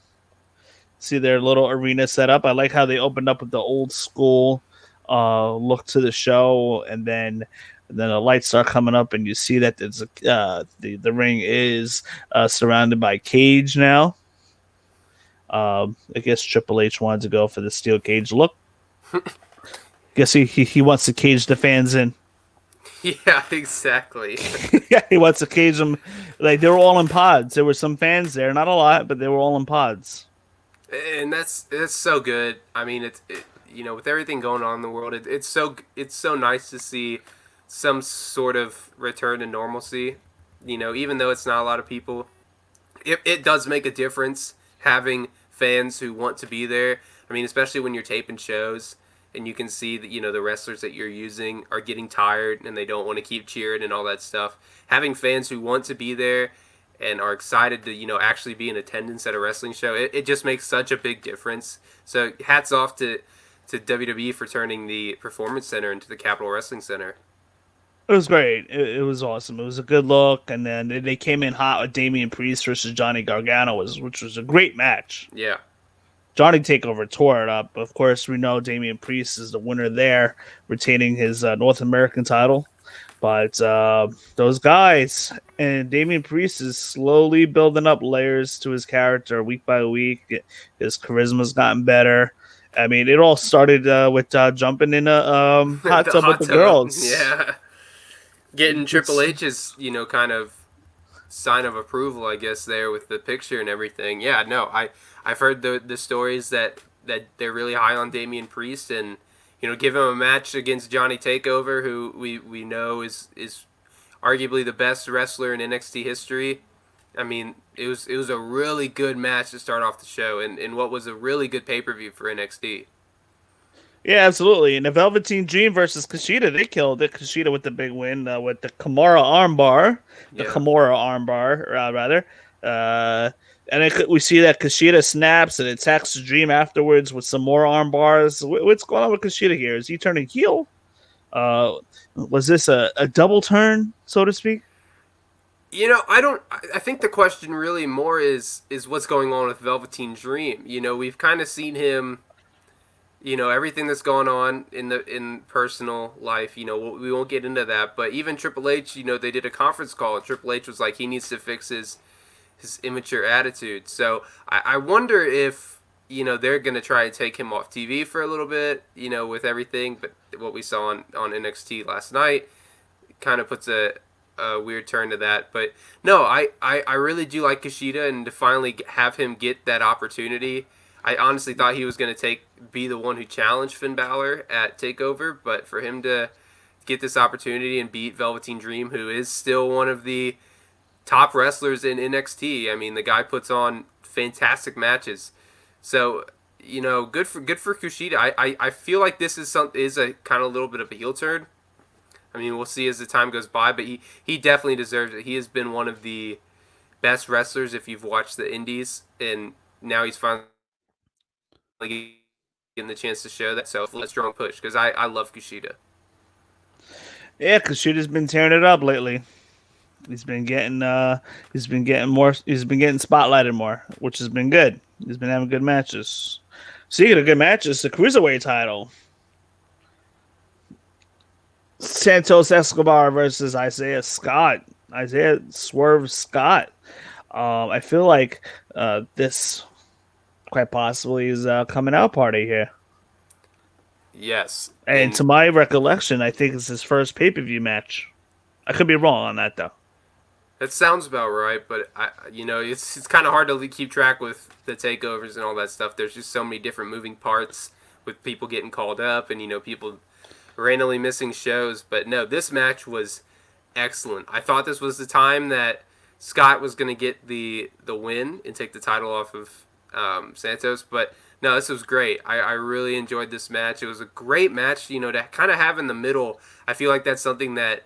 See their little arena set up. I like how they opened up with the old school look to the show, and then the lights start coming up, and you see that there's the ring is surrounded by cage now. I guess Triple H wanted to go for the steel cage look. Guess he wants to cage the fans in. Yeah, exactly. Yeah, he wants to cage them. Like they were all in pods. There were some fans there, not a lot, but they were all in pods. And that's so good. I mean, with everything going on in the world, it's so nice to see some sort of return to normalcy. Even though it's not a lot of people, it does make a difference having fans who want to be there. I mean, especially when you're taping shows and you can see that the wrestlers that you're using are getting tired and they don't want to keep cheering and all that stuff. Having fans who want to be there and are excited to actually be in attendance at a wrestling show, it just makes such a big difference. So hats off to WWE for turning the Performance Center into the Capitol Wrestling Center. It was great. It was awesome. It was a good look, and then they came in hot with Damian Priest versus Johnny Gargano, which was a great match. Yeah. Johnny Takeover tore it up. Of course, we know Damian Priest is the winner there, retaining his North American title. But those guys and Damian Priest is slowly building up layers to his character week by week. His charisma's gotten better. I mean, it all started with jumping in a hot The tub with hot the tub. girls. Yeah. Getting Triple H's, kind of sign of approval, I guess, there with the picture and everything. Yeah, no, I've heard the stories that they're really high on Damian Priest, and give him a match against Johnny Takeover, who we know is arguably the best wrestler in NXT history. I mean, it was a really good match to start off the show, and what was a really good pay-per-view for NXT. Yeah, absolutely. And the Velveteen Dream versus Kushida, they killed it. Kushida with the big win with the Kimura armbar, rather. And we see that Kushida snaps and attacks the Dream afterwards with some more arm bars. What's going on with Kushida here? Is he turning heel? Was this a double turn, so to speak? I think the question really more is what's going on with Velveteen Dream. We've kind of seen him, everything that's going on in personal life. We won't get into that. But even Triple H, they did a conference call, and Triple H was like, he needs to fix his immature attitude. So I wonder if they're gonna try and take him off TV for a little bit, with everything. But what we saw on NXT last night kind of puts a weird turn to that. But no, I really do like Kushida, and to finally have him get that opportunity. I honestly thought he was going to be the one who challenged Finn Balor at TakeOver, but for him to get this opportunity and beat Velveteen Dream, who is still one of the top wrestlers in NXT. I mean, the guy puts on fantastic matches. So, good for Kushida. I feel like this is a kind of little bit of a heel turn. I mean, we'll see as the time goes by, but he definitely deserves it. He has been one of the best wrestlers if you've watched the Indies, and now he's finally getting the chance to show that. So, a strong push because I love Kushida. Yeah, Kushida's been tearing it up lately. He's been getting spotlighted more, which has been good. He's been having good matches. Speaking of good matches, the Cruiserweight title. Santos Escobar versus Isaiah Scott. Isaiah Swerve Scott. I feel like this quite possibly is a coming out party here. Yes. And to my recollection, I think it's his first pay-per-view match. I could be wrong on that, though. That sounds about right, but it's kind of hard to keep track with the takeovers and all that stuff. There's just so many different moving parts with people getting called up and people randomly missing shows. But no, this match was excellent. I thought this was the time that Scott was going to get the win and take the title off of Santos, but no, this was great. I really enjoyed this match. It was a great match, to kind of have in the middle. I feel like that's something that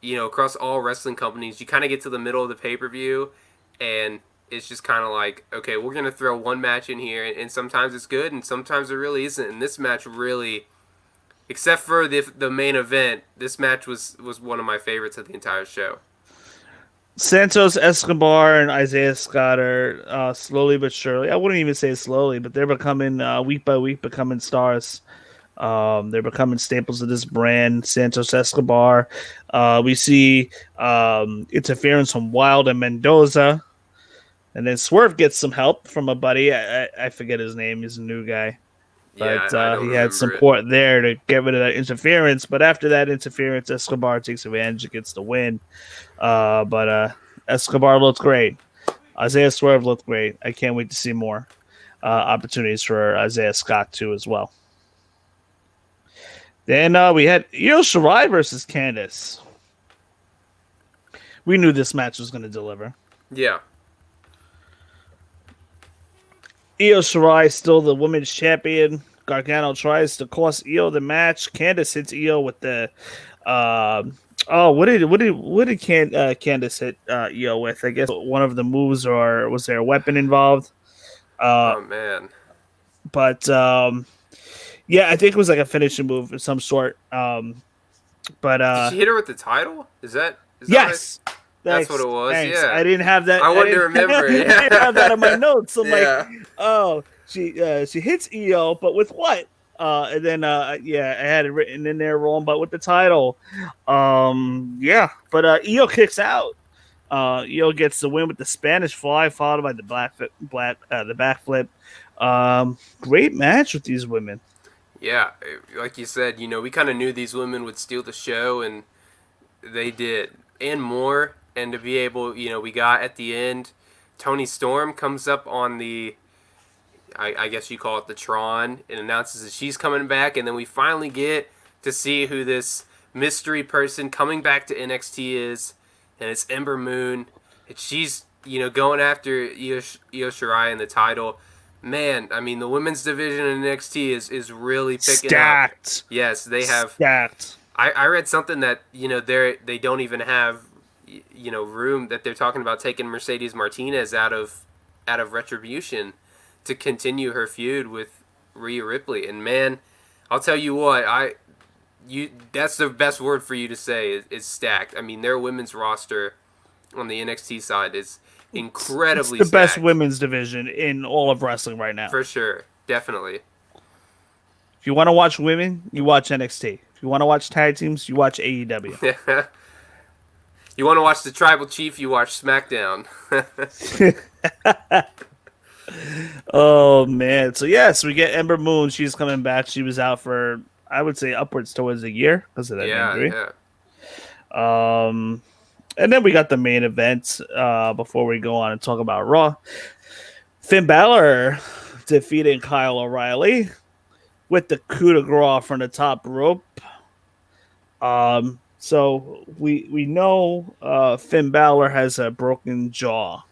across all wrestling companies, you kind of get to the middle of the pay-per-view, and it's just kind of like, okay, we're going to throw one match in here, and sometimes it's good, and sometimes it really isn't. And this match really, except for the main event, this match was one of my favorites of the entire show. Santos Escobar and Isaiah Scott are slowly but surely, I wouldn't even say slowly, but they're becoming, week by week, becoming stars. They're becoming staples of this brand. Santos Escobar. We see interference from Wild and Mendoza. And then Swerve gets some help from a buddy. I forget his name. He's a new guy. Yeah, But I don't he had remember it. support there to get rid of that interference. But after that interference, Escobar takes advantage and gets the win. But Escobar looked great. Isaiah Swerve looked great. I can't wait to see more opportunities for Isaiah Scott too as well. Then we had Io Shirai versus Candice. We knew this match was going to deliver. Yeah. Io Shirai still the women's champion. Gargano tries to cost Io the match. Candice hits Io with the what did Candice hit Io with? I guess one of the moves, or was there a weapon involved? Uh, Oh man. but yeah, I think it was like a finishing move of some sort. But Did she hit her with the title? Is that what yes, that's what thanks, it was? thanks. Yeah. I didn't have that. I wanted to remember. I didn't have that on my Yeah. notes. I'm like, Yeah. oh, she hits Io, but with what? And then yeah, I had it written in there wrong, but with the title, yeah. But Io kicks out. Io gets the win with the Spanish Fly, followed by the the backflip. Great match with these women. Yeah, like you said, we kind of knew these women would steal the show, and they did, and more. And to be able, we got at the end, Tony Storm comes up on the, I guess you call it the Tron, and announces that she's coming back, and then we finally get to see who this mystery person coming back to NXT is, and it's Ember Moon, and she's going after Io Shirai in the title. Man, I mean the women's division in NXT is really picking up. Stacked. Yes, they have. Stacked. I read something that they don't even have room, that they're talking about taking Mercedes Martinez out of Retribution to continue her feud with Rhea Ripley. And man, I'll tell you what, that's the best word for you to say is stacked. I mean, their women's roster on the NXT side is incredibly It's the best stacked. women's division in all of wrestling right now. For sure, definitely. If you want to watch women, you watch NXT. If you want to watch tag teams, you watch AEW. You want to watch the Tribal Chief, you watch SmackDown. Oh man! So yes, we get Ember Moon. She's coming back. She was out for, I would say, upwards towards a year because of that injury. Yeah. And then we got the main event. Before we go on and talk about Raw, Finn Balor defeating Kyle O'Reilly with the coup de grace from the top rope. So we know Finn Balor has a broken jaw.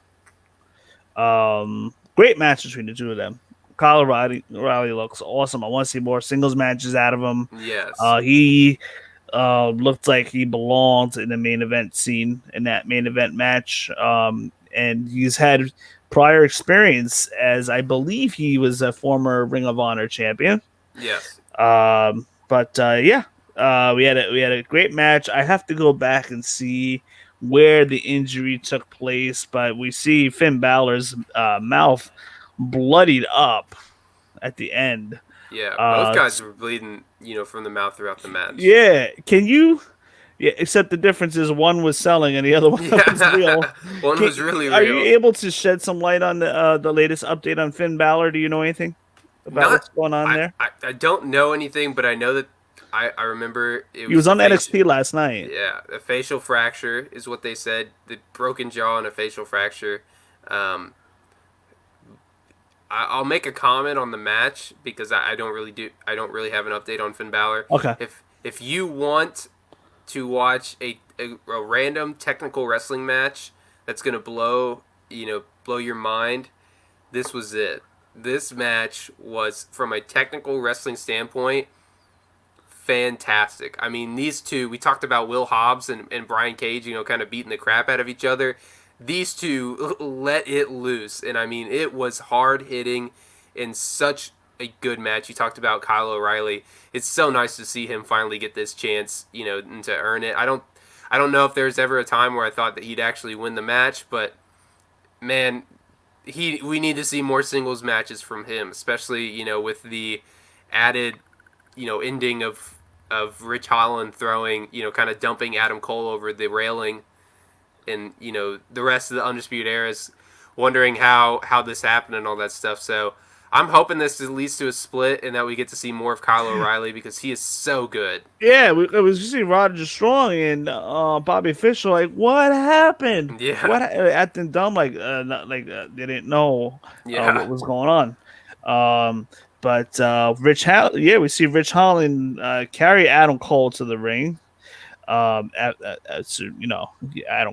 Great match between the two of them. Kyle O'Reilly looks awesome. I want to see more singles matches out of him. Yes. He looked like he belonged in the main event scene in that main event match. And he's had prior experience as I believe he was a former Ring of Honor champion. Yes. Yeah, we had a great match. I have to go back and see where the injury took place, but we see Finn Balor's mouth bloodied up at the end. Yeah, both guys were bleeding, from the mouth throughout the match. Yeah, can you? Yeah, except the difference is one was selling and the other one was real. One was really real. Are you able to shed some light on the latest update on Finn Balor? Do you know anything about what's going on there? I don't know anything, but I know that I remember he was on NXT last night. Yeah, a facial fracture is what they said. The broken jaw and a facial fracture. I'll make a comment on the match because I don't really have an update on Finn Balor. Okay. If you want to watch a random technical wrestling match that's gonna blow your mind, this was it. This match was, from a technical wrestling standpoint, fantastic. I mean, these two, we talked about Will Hobbs and Brian Cage, kind of beating the crap out of each other. These two let it loose, and I mean, it was hard hitting in such a good match. You talked about Kyle O'Reilly. It's so nice to see him finally get this chance, and to earn it. I don't know if there's ever a time where I thought that he'd actually win the match, but man, we need to see more singles matches from him, especially with the added ending of Rich Holland throwing, kind of dumping Adam Cole over the railing, and the rest of the Undisputed Era is wondering how this happened and all that stuff. So I'm hoping this leads to a split and that we get to see more of Kyle O'Reilly because he is so good. Yeah, it was just seeing Roger Strong and Bobby Fischer. Like, what happened? Yeah, Acting dumb? Like, not, like they didn't know yeah. what was going on. But we see Rich Holland carry Adam Cole to the ring. Adam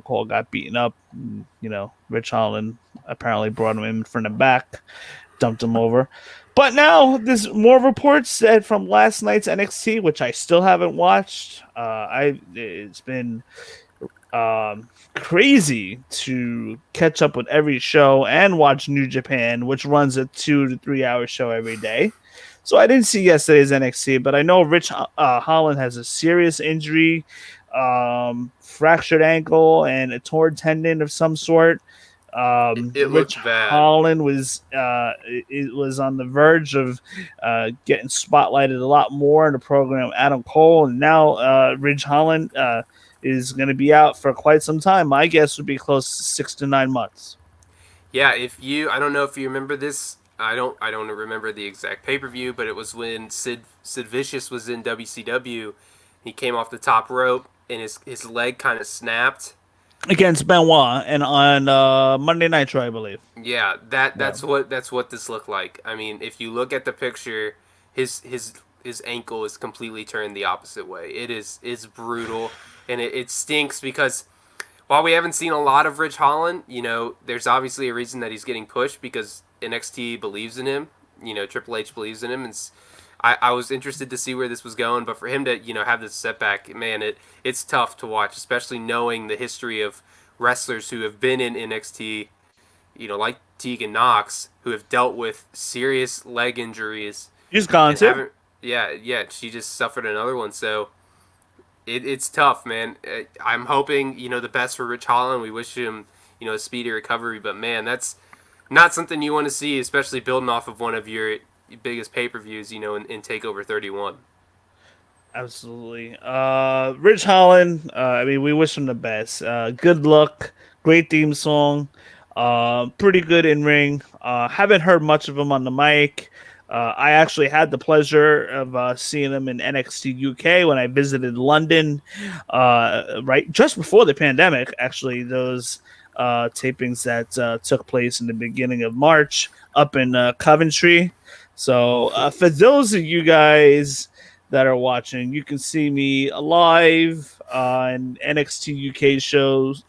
Cole got beaten up. Rich Holland apparently brought him in from the back, dumped him over. But now there's more reports said from last night's NXT, which I still haven't watched. It's been crazy to catch up with every show and watch New Japan, which runs a 2 to 3 hour show every day. So I didn't see yesterday's NXT, but I know Rich Holland has a serious injury, fractured ankle, and a torn tendon of some sort. It Rich looks bad. Holland it was on the verge of getting spotlighted a lot more in the program. Adam Cole, and now Rich Holland is going to be out for quite some time. My guess would be close to 6 to 9 months. Yeah, I don't know if you remember this. I don't remember the exact pay per view, but it was when Sid Vicious was in WCW. He came off the top rope and his leg kind of snapped. Against Benoit and on Monday Nitro, I believe. Yeah, Yeah. that's what this looked like. I mean, if you look at the picture, his ankle is completely turned the opposite way. It's brutal, and it stinks because while we haven't seen a lot of Rich Holland, there's obviously a reason that he's getting pushed because NXT believes in him. Triple H believes in him, and I was interested to see where this was going. But for him to have this setback, man, it's tough to watch, especially knowing the history of wrestlers who have been in NXT. Like Tegan Knox, who have dealt with serious leg injuries He's gone and too. haven't. Yeah, she just suffered another one. So it's tough, man. I'm hoping the best for Rich Holland. We wish him a speedy recovery. But man, that's not something you want to see, especially building off of one of your biggest pay per views. In Takeover 31. Absolutely. Rich Holland, I mean, we wish him the best. Good luck. Great theme song. Pretty good in ring. Haven't heard much of him on the mic. I actually had the pleasure of seeing him in NXT UK when I visited London, right just before the pandemic. Actually, those tapings that took place in the beginning of March up in Coventry. So, for those of you guys that are watching, you can see me live in NXT UK shows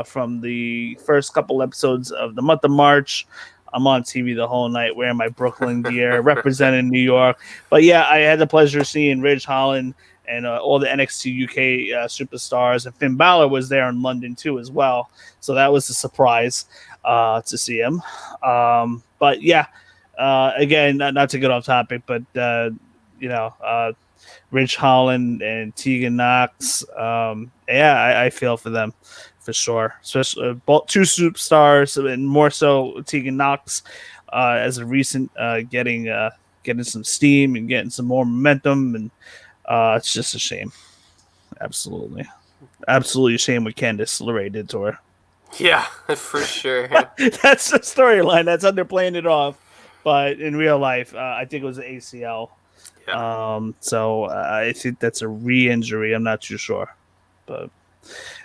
from the first couple episodes of the month of March. I'm on TV the whole night wearing my Brooklyn gear, representing New York. But yeah, I had the pleasure of seeing Ridge Holland and all the NXT UK superstars, and Finn Balor was there in London too as well. So that was a surprise to see him. But yeah, again, not to get off topic, but Rich Holland and Tegan Knox. I feel for them for sure. Especially both two superstars, and more so Tegan Knox as a recent getting some steam and getting some more momentum, and it's just a shame. Absolutely a shame what Candice LeRae did to her. Yeah, for sure. That's the storyline. That's how they're playing it off. But in real life, I think it was an ACL. Yeah. So I think that's a re-injury. I'm not too sure, but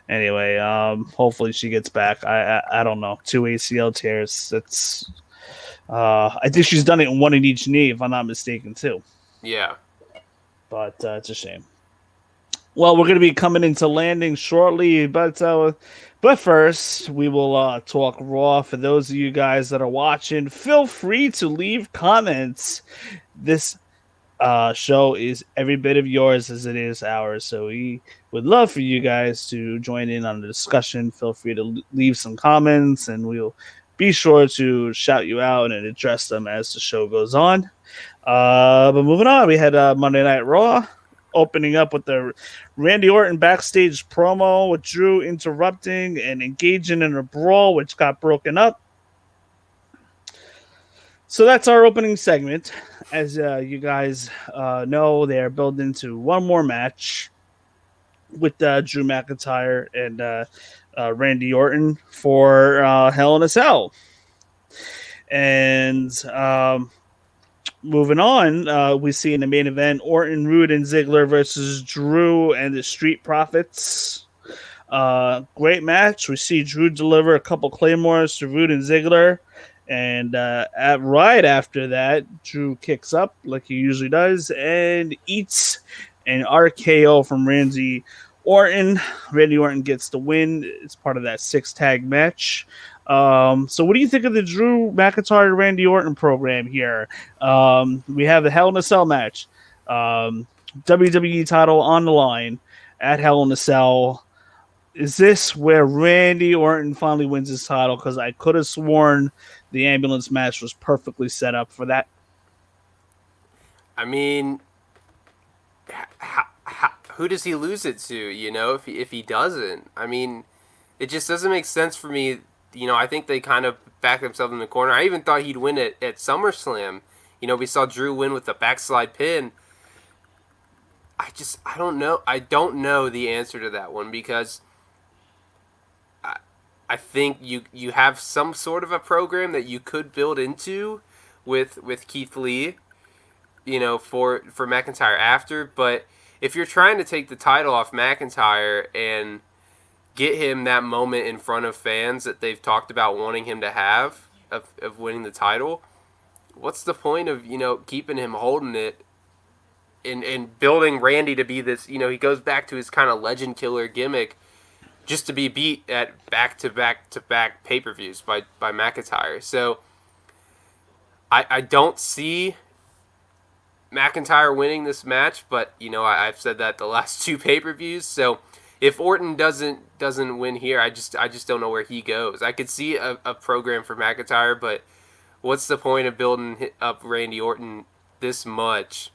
anyway, hopefully she gets back. I don't know. 2 ACL tears. That's I think she's done it in one in each knee, if I'm not mistaken, too. Yeah. But it's a shame. Well, we're going to be coming into landing shortly, but first we will talk Raw. For those of you guys that are watching, feel free to leave comments. This show is every bit of yours as it is ours, so we would love for you guys to join in on the discussion. Feel free to leave some comments, and we'll be sure to shout you out and address them as the show goes on. But moving on, we had Monday Night Raw opening up with the Randy Orton backstage promo with Drew interrupting and engaging in a brawl, which got broken up. So that's our opening segment. As you guys know, they are building into one more match with Drew McIntyre and Randy Orton for Hell in a Cell. And moving on, we see in the main event Orton, Rude, and Ziggler versus Drew and the Street Profits. Great match. We see Drew deliver a couple claymores to Rude and Ziggler. And right after that, Drew kicks up like he usually does and eats an RKO from Randy Orton. Randy Orton gets the win. It's part of that 6-tag match. So what do you think of the Drew McIntyre Randy Orton program here? We have the Hell in a Cell match. WWE title on the line at Hell in a Cell. Is this where Randy Orton finally wins his title? Because I could have sworn the ambulance match was perfectly set up for that. I mean, who does he lose it to? You know, if he doesn't, I mean, it just doesn't make sense for me. You know, I think they kind of backed themselves in the corner. I even thought he'd win it at SummerSlam. You know, we saw Drew win with the backslide pin. I don't know. I don't know the answer to that one because I think you have some sort of a program that you could build into with Keith Lee, you know, for McIntyre after. But if you're trying to take the title off McIntyre and get him that moment in front of fans that they've talked about wanting him to have of winning the title, what's the point of, you know, keeping him holding it and building Randy to be this, you know, he goes back to his kind of legend killer gimmick just to be beat at back-to-back pay-per-views by McIntyre. So I don't see McIntyre winning this match, but, you know, I've said that the last 2 pay-per-views. So if Orton doesn't win here, I just don't know where he goes. I could see a program for McIntyre, but what's the point of building up Randy Orton this much?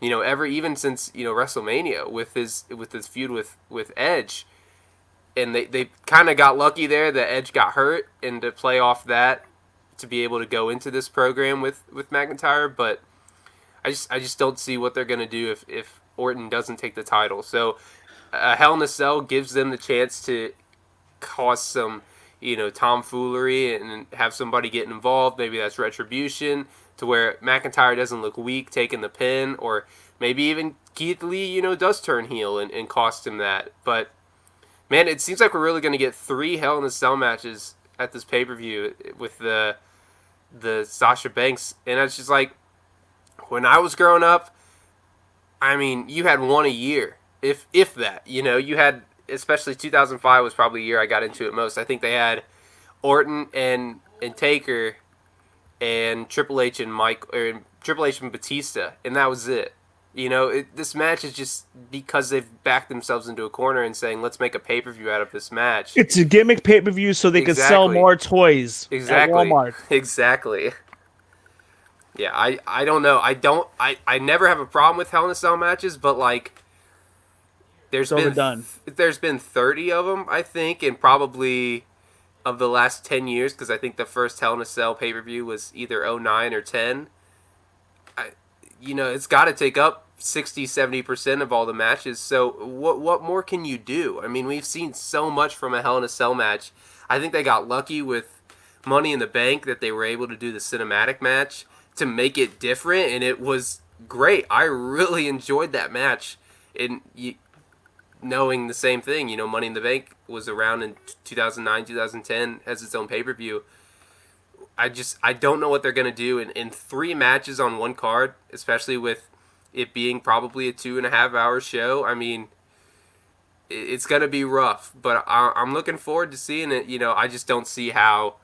You know, even since, you know, WrestleMania with his feud with Edge. And they kind of got lucky there that Edge got hurt, and to play off that to be able to go into this program with McIntyre. But I just don't see what they're going to do if Orton doesn't take the title. So Hell in a Cell gives them the chance to cause some, you know, tomfoolery and have somebody get involved. Maybe that's Retribution, to where McIntyre doesn't look weak taking the pin, or maybe even Keith Lee, you know, does turn heel and cost him that. But man, it seems like we're really going to get 3 Hell in a Cell matches at this pay-per-view with the Sasha Banks. And it's just like, when I was growing up, I mean, you had one a year, if that. You know, you had, especially 2005 was probably the year I got into it most. I think they had Orton and Taker and Triple H and Batista, and that was it. You know, this match is just because they've backed themselves into a corner and saying, let's make a pay-per-view out of this match. It's a gimmick pay-per-view so they could sell more toys at Walmart. Exactly. Yeah, I don't know. I never have a problem with Hell in a Cell matches, but like there's been 30 of them, I think, and probably of the last 10 years, because I think the first Hell in a Cell pay-per-view was either 09 or 10. You know, it's got to take up 60-70% of all the matches. So what more can you do? I mean, we've seen so much from a Hell in a Cell match. I think they got lucky with Money in the Bank that they were able to do the cinematic match to make it different, and it was great. I really enjoyed that match. And knowing the same thing, you know, Money in the Bank was around in 2009, 2010 as its own pay-per-view. I don't know what they're going to do in 3 matches on one card, especially with it being probably a 2.5-hour show. I mean, it's going to be rough, but I'm looking forward to seeing it. You know, I just don't see how,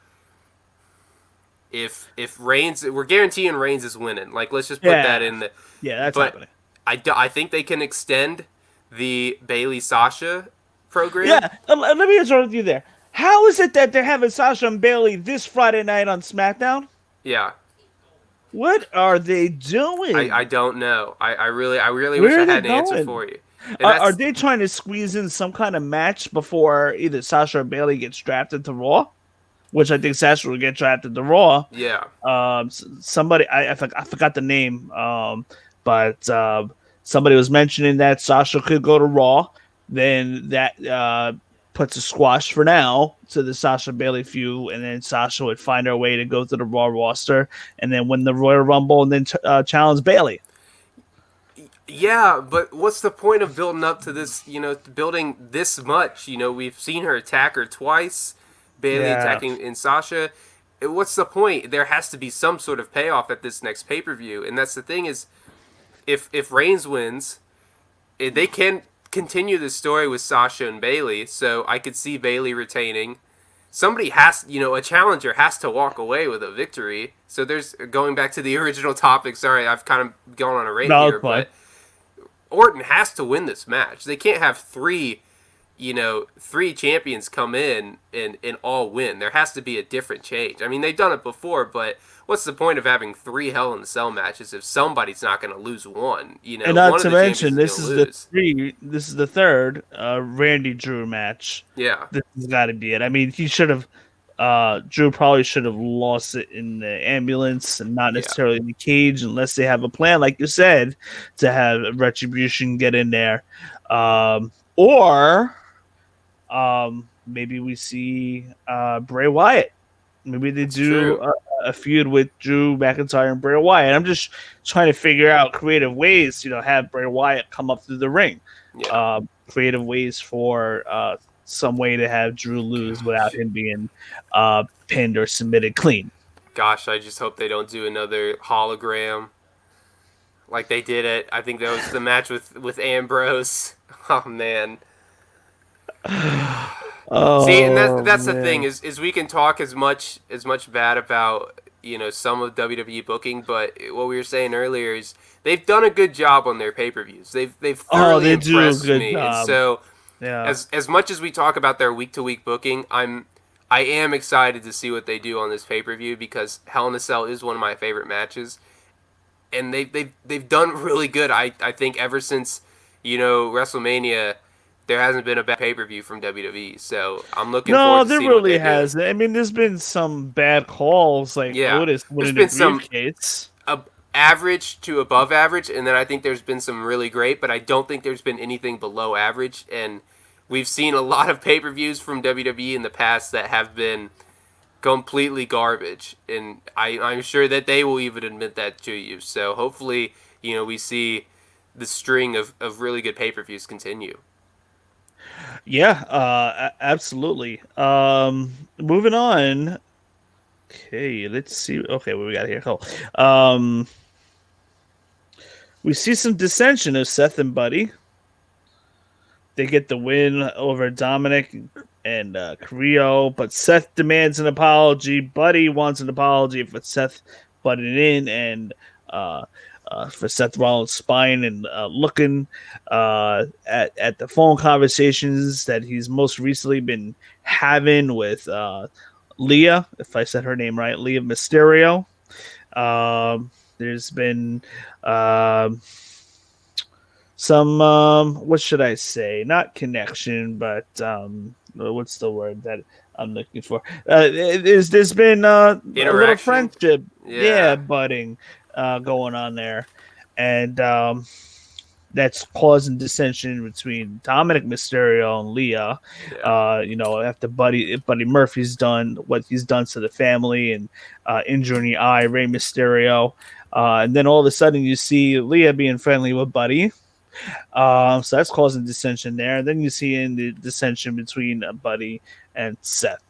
if Reigns, we're guaranteeing Reigns is winning. Like, let's just put that in the... Yeah, that's happening. I think they can extend the Bayley-Sasha program. Yeah, let me interrupt you there. How is it that they're having Sasha and Bayley this Friday night on SmackDown? Yeah. What are they doing? I don't know. I really wish I had an answer for you. Are they trying to squeeze in some kind of match before either Sasha or Bayley gets drafted to Raw? Which I think Sasha will get drafted to Raw. Yeah. Somebody, I forgot the name, but somebody was mentioning that Sasha could go to Raw. Then that puts a squash for now to the Sasha Bailey feud, and then Sasha would find her way to go to the Raw roster and then win the Royal Rumble and then challenge Bailey. Yeah, but what's the point of building up to this, building this much? We've seen her attack her twice, Bailey Yeah. attacking in Sasha. What's the point? There has to be some sort of payoff at this next pay-per-view. And that's the thing is, if Reigns wins, they can continue the story with Sasha and Bailey. So I could see Bailey retaining. Somebody has, a challenger has to walk away with a victory. So there's, going back to the original topic, sorry, I've kind of gone on a rant here, but Orton has to win this match. They can't have three champions come in and all win. There has to be a different change. I mean, they've done it before, but what's the point of having 3 Hell in the Cell matches if somebody's not going to lose one? And not one to of the mention, champions is gonna lose. this is the third Randy Drew match. Yeah. This has got to be it. I mean, he should have. Drew probably should have lost it in the ambulance and not necessarily in the cage, unless they have a plan, like you said, to have Retribution get in there, or maybe we see Bray Wyatt. Maybe they do a feud with Drew McIntyre and Bray Wyatt. I'm just trying to figure out creative ways, have Bray Wyatt come up through the ring. Yeah. Creative ways for some way to have Drew lose without him being pinned or submitted clean. Gosh, I just hope they don't do another hologram like they did it. I think that was the match with Ambrose. Oh man. See, and that's the thing is we can talk as much bad about some of WWE booking, but what we were saying earlier is they've done a good job on their pay-per-views. They've thoroughly impressed me, and so as much as we talk about their week-to-week booking, I am excited to see what they do on this pay-per-view because Hell in a Cell is one of my favorite matches, and they've done really good. I think ever since WrestleMania, there hasn't been a bad pay-per-view from WWE, so I'm looking forward to seeing what they do. No, there really hasn't. I mean, there's been some bad calls, like Otis winning the briefcase. Average to above average, and then I think there's been some really great, but I don't think there's been anything below average, and we've seen a lot of pay-per-views from WWE in the past that have been completely garbage, and I'm sure that they will even admit that to you, so hopefully, we see the string of really good pay-per-views continue. Yeah, absolutely. Moving on. Okay, let's see. Okay, what we got here? Oh, we see some dissension of Seth and Buddy. They get the win over Dominic and Carrillo, but Seth demands an apology. Buddy wants an apology for Seth butting in and for Seth Rollins' spine and looking at the phone conversations that he's most recently been having with Leah, if I said her name right, Leah Mysterio. There's been some, what should I say? Not connection, but what's the word that I'm looking for? There's been a little friendship, budding going on there, and that's causing dissension between Dominic Mysterio and Leah. After Buddy Murphy's done what he's done to the family and injuring the eye, Rey Mysterio, and then all of a sudden you see Leah being friendly with Buddy. So that's causing dissension there. And then you see in the dissension between Buddy and Seth.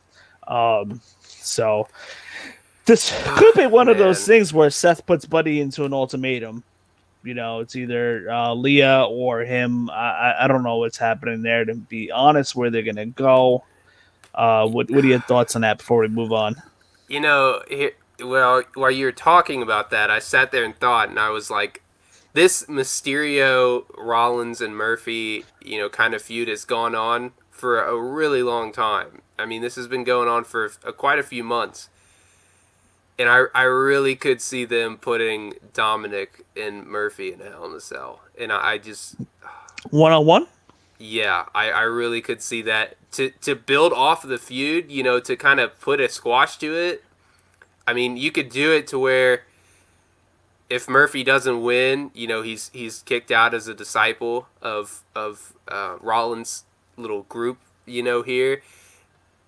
So this could be one of those things where Seth puts Buddy into an ultimatum. It's either Leah or him. I don't know what's happening there, to be honest, where they're going to go. What are your thoughts on that before we move on? While you were talking about that, I sat there and thought, and I was like, this Mysterio, Rollins, and Murphy, kind of feud has gone on for a really long time. I mean, this has been going on for quite a few months. And I really could see them putting Dominic and Murphy in Hell in a Cell. And I just... One-on-one? Yeah, I really could see that. To build off of the feud, to kind of put a squash to it. I mean, you could do it to where if Murphy doesn't win, he's kicked out as a disciple of Rollins' little group here.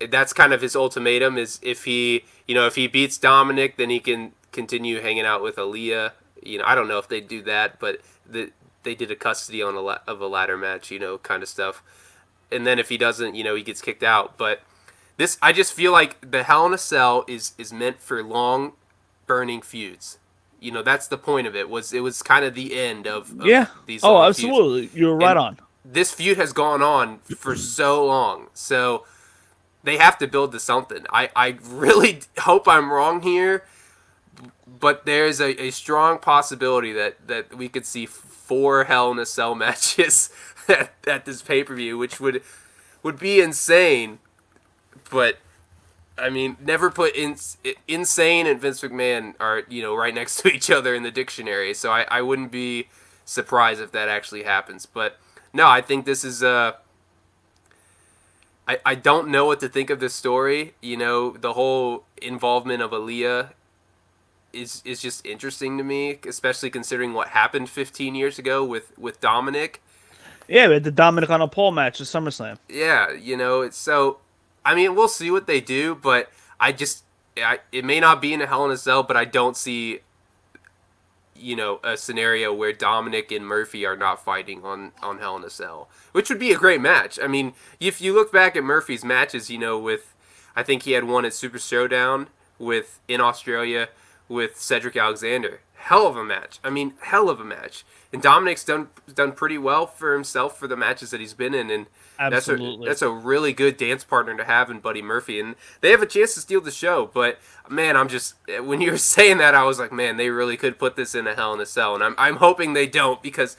That's kind of his ultimatum is if he beats Dominic, then he can continue hanging out with Aaliyah. I don't know if they do that, but they did a custody on of a ladder match, kind of stuff. And then if he doesn't, he gets kicked out. But I just feel like the Hell in a Cell is meant for long, burning feuds. That's the point of it. It was kind of the end of Yeah. these Oh, long absolutely. feuds. You're right And on. this feud has gone on for so long, so they have to build to something. I really hope I'm wrong here, but there's a strong possibility that we could see 4 Hell in a Cell matches at this pay-per-view, which would be insane. But I mean, never put insane and Vince McMahon are right next to each other in the dictionary, so I wouldn't be surprised if that actually happens. But no, I think this is I don't know what to think of this story. The whole involvement of Aaliyah is just interesting to me, especially considering what happened 15 years ago with Dominic. Yeah, we had the Dominic on a pole match at SummerSlam. Yeah, it's so. I mean, we'll see what they do, but it may not be in a Hell in a Cell, but I don't see a scenario where Dominic and Murphy are not fighting on Hell in a Cell, which would be a great match. I mean, if you look back at Murphy's matches, with I think he had one at Super Showdown in Australia with Cedric Alexander. Hell of a match. I mean, hell of a match. And Dominic's done pretty well for himself for the matches that he's been in, and Absolutely. that's a really good dance partner to have in Buddy Murphy, and they have a chance to steal the show. But man, when you were saying that, I was like, man, they really could put this in a Hell in a Cell, and I'm hoping they don't, because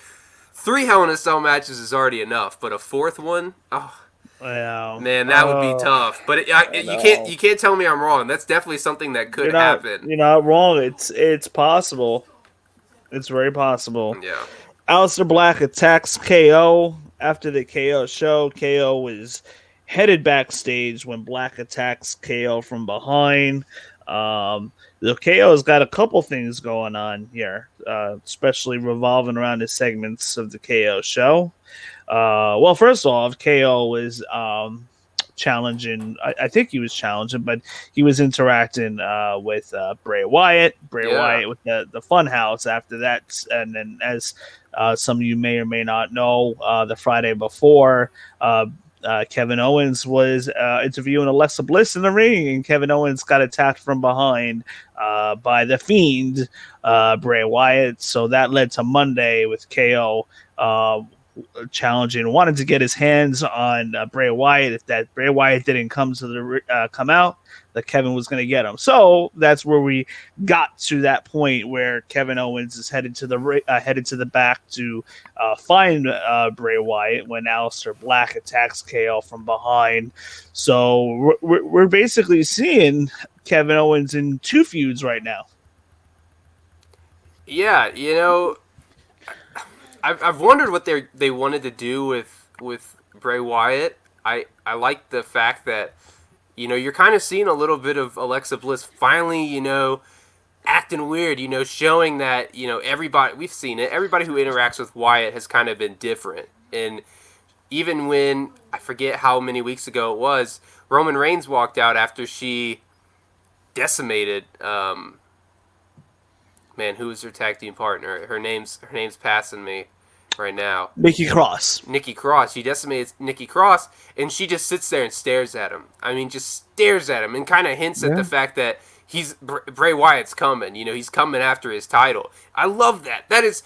3 Hell in a Cell matches is already enough, but a 4th one, oh Yeah. man, that would be tough. But you can't tell me I'm wrong. That's definitely something that could happen. You're not wrong. It's possible. It's very possible. Yeah. Aleister Black attacks KO after the KO show. KO was headed backstage when Black attacks KO from behind. The KO's got a couple things going on here, especially revolving around the segments of the KO show. Well, first off, KO was challenging. I think he was challenging, but he was interacting with Bray Wyatt. Wyatt with the Funhouse after that, and then as some of you may or may not know, the Friday before, Kevin Owens was interviewing Alexa Bliss in the ring, and Kevin Owens got attacked from behind by the Fiend, Bray Wyatt. So that led to Monday with KO challenging, wanted to get his hands on Bray Wyatt. If that Bray Wyatt didn't come out, that Kevin was going to get him. So that's where we got to that point where Kevin Owens is headed to the back to find Bray Wyatt when Aleister Black attacks KO from behind. So we're basically seeing Kevin Owens in 2 feuds right now. Yeah, I've wondered what they wanted to do with Bray Wyatt. I like the fact that you're kind of seeing a little bit of Alexa Bliss finally acting weird. Showing that everybody, we've seen it. Everybody who interacts with Wyatt has kind of been different. And even when, I forget how many weeks ago it was, Roman Reigns walked out after she decimated. Man, who is her tag team partner? Her name's passing me right now. Nikki Cross. She decimates Nikki Cross, and she just sits there and stares at him. I mean, just stares at him and kind of hints at the fact that Bray Wyatt's coming. He's coming after his title. I love that. That is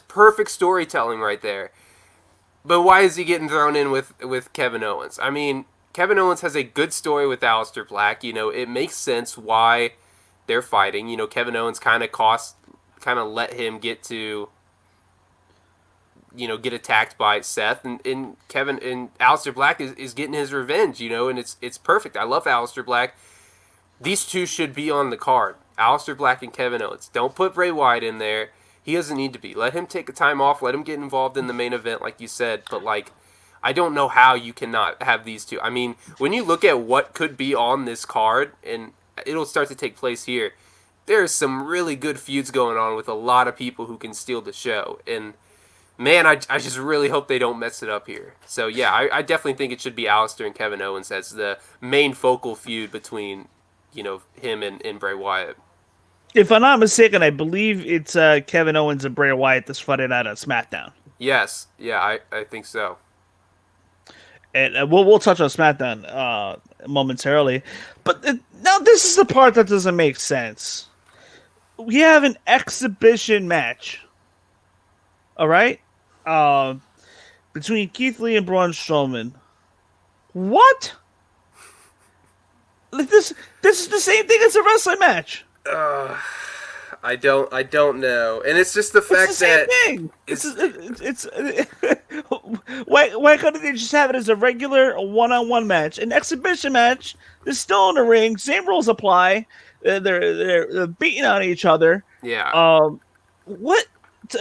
perfect storytelling right there. But why is he getting thrown in with Kevin Owens? I mean, Kevin Owens has a good story with Aleister Black. It makes sense why they're fighting. Kevin Owens kind of let him get attacked by Seth, and Kevin and Aleister Black is getting his revenge, and it's perfect. I love Aleister Black. These two should be on the card. Aleister Black and Kevin Owens. Don't put Bray Wyatt in there. He doesn't need to be. Let him take a time off. Let him get involved in the main event, like you said. But I don't know how you cannot have these two. I mean, when you look at what could be on this card, and it'll start to take place here, there's some really good feuds going on with a lot of people who can steal the show. And man, I just really hope they don't mess it up here. So yeah, I definitely think it should be Alistair and Kevin Owens as the main focal feud between, him and Bray Wyatt. If I'm not mistaken, I believe it's Kevin Owens and Bray Wyatt this Friday night on SmackDown. Yes, yeah, I think so. And we'll touch on SmackDown momentarily. But now this is the part that doesn't make sense. We have an exhibition match. All right, between Keith Lee and Braun Strowman. What? Like this is the same thing as a wrestling match. I don't know, and it's just the It's fact the same that thing. It's why couldn't they just have it as a regular one-on-one match, an exhibition match? They're still in the ring, same rules apply. They're beating on each other. yeah. What?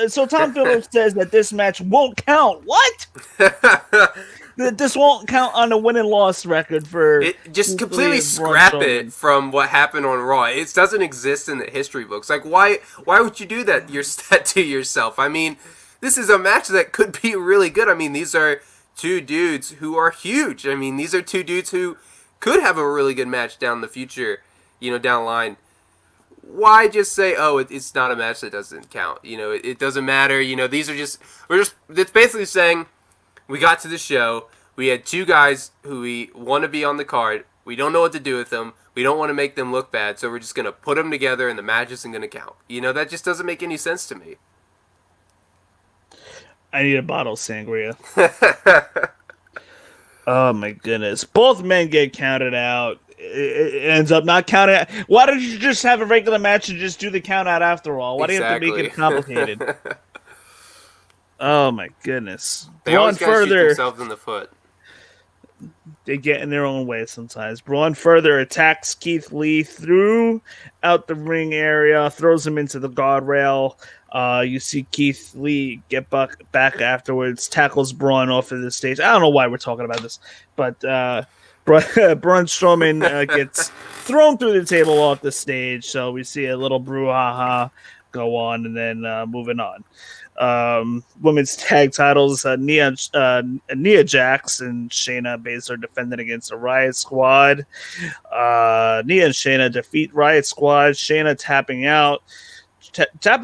So Tom Phillips says that this match won't count. What? That this won't count on the win and loss record for It just Keith Lee completely and Braun scrap Strowman. it from what happened on Raw. It doesn't exist in the history books. Like why would you do that to yourself? I mean, this is a match that could be really good. I mean, these are two dudes who are huge. I mean, these are two dudes who could have a really good match down the future, down the line. Why just say, oh, it's not a match that doesn't count? It doesn't matter. It's basically saying, we got to the show. We had two guys who we want to be on the card. We don't know what to do with them. We don't want to make them look bad, so we're just going to put them together and the match isn't going to count. That just doesn't make any sense to me. I need a bottle of sangria. Oh my goodness! Both men get counted out. It ends up not counting. Why don't you just have a regular match and just do the count out after all? Why do you have to make it complicated? Oh my goodness! They always got to shoot themselves in the foot. They get in their own way sometimes. Braun further attacks Keith Lee throughout the ring area, throws him into the guardrail. You see Keith Lee get back afterwards, tackles Braun off of the stage. I don't know why we're talking about this, but Braun Strowman gets thrown through the table off the stage. So we see a little brouhaha go on, and then moving on. Women's tag titles, Nia Jax and Shayna Baszler defending against the Riot Squad. Nia and Shayna defeat Riot Squad. Shayna tapping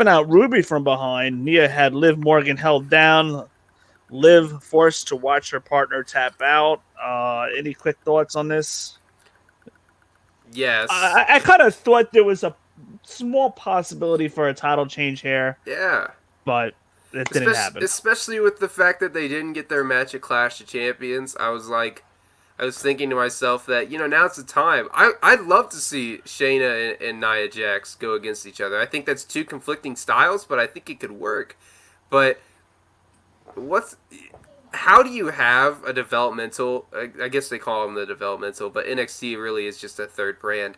out Ruby from behind. Nia had Liv Morgan held down. Liv forced to watch her partner tap out. Any quick thoughts on this? Yes. I kind of thought there was a small possibility for a title change here. Yeah. But it didn't happen. Especially with the fact that they didn't get their match at Clash of Champions. I was thinking to myself that, now's the time. I'd love to see Shayna and Nia Jax go against each other. I think that's two conflicting styles, but I think it could work. But how do you have a developmental, I guess they call them the developmental, but NXT really is just a third brand,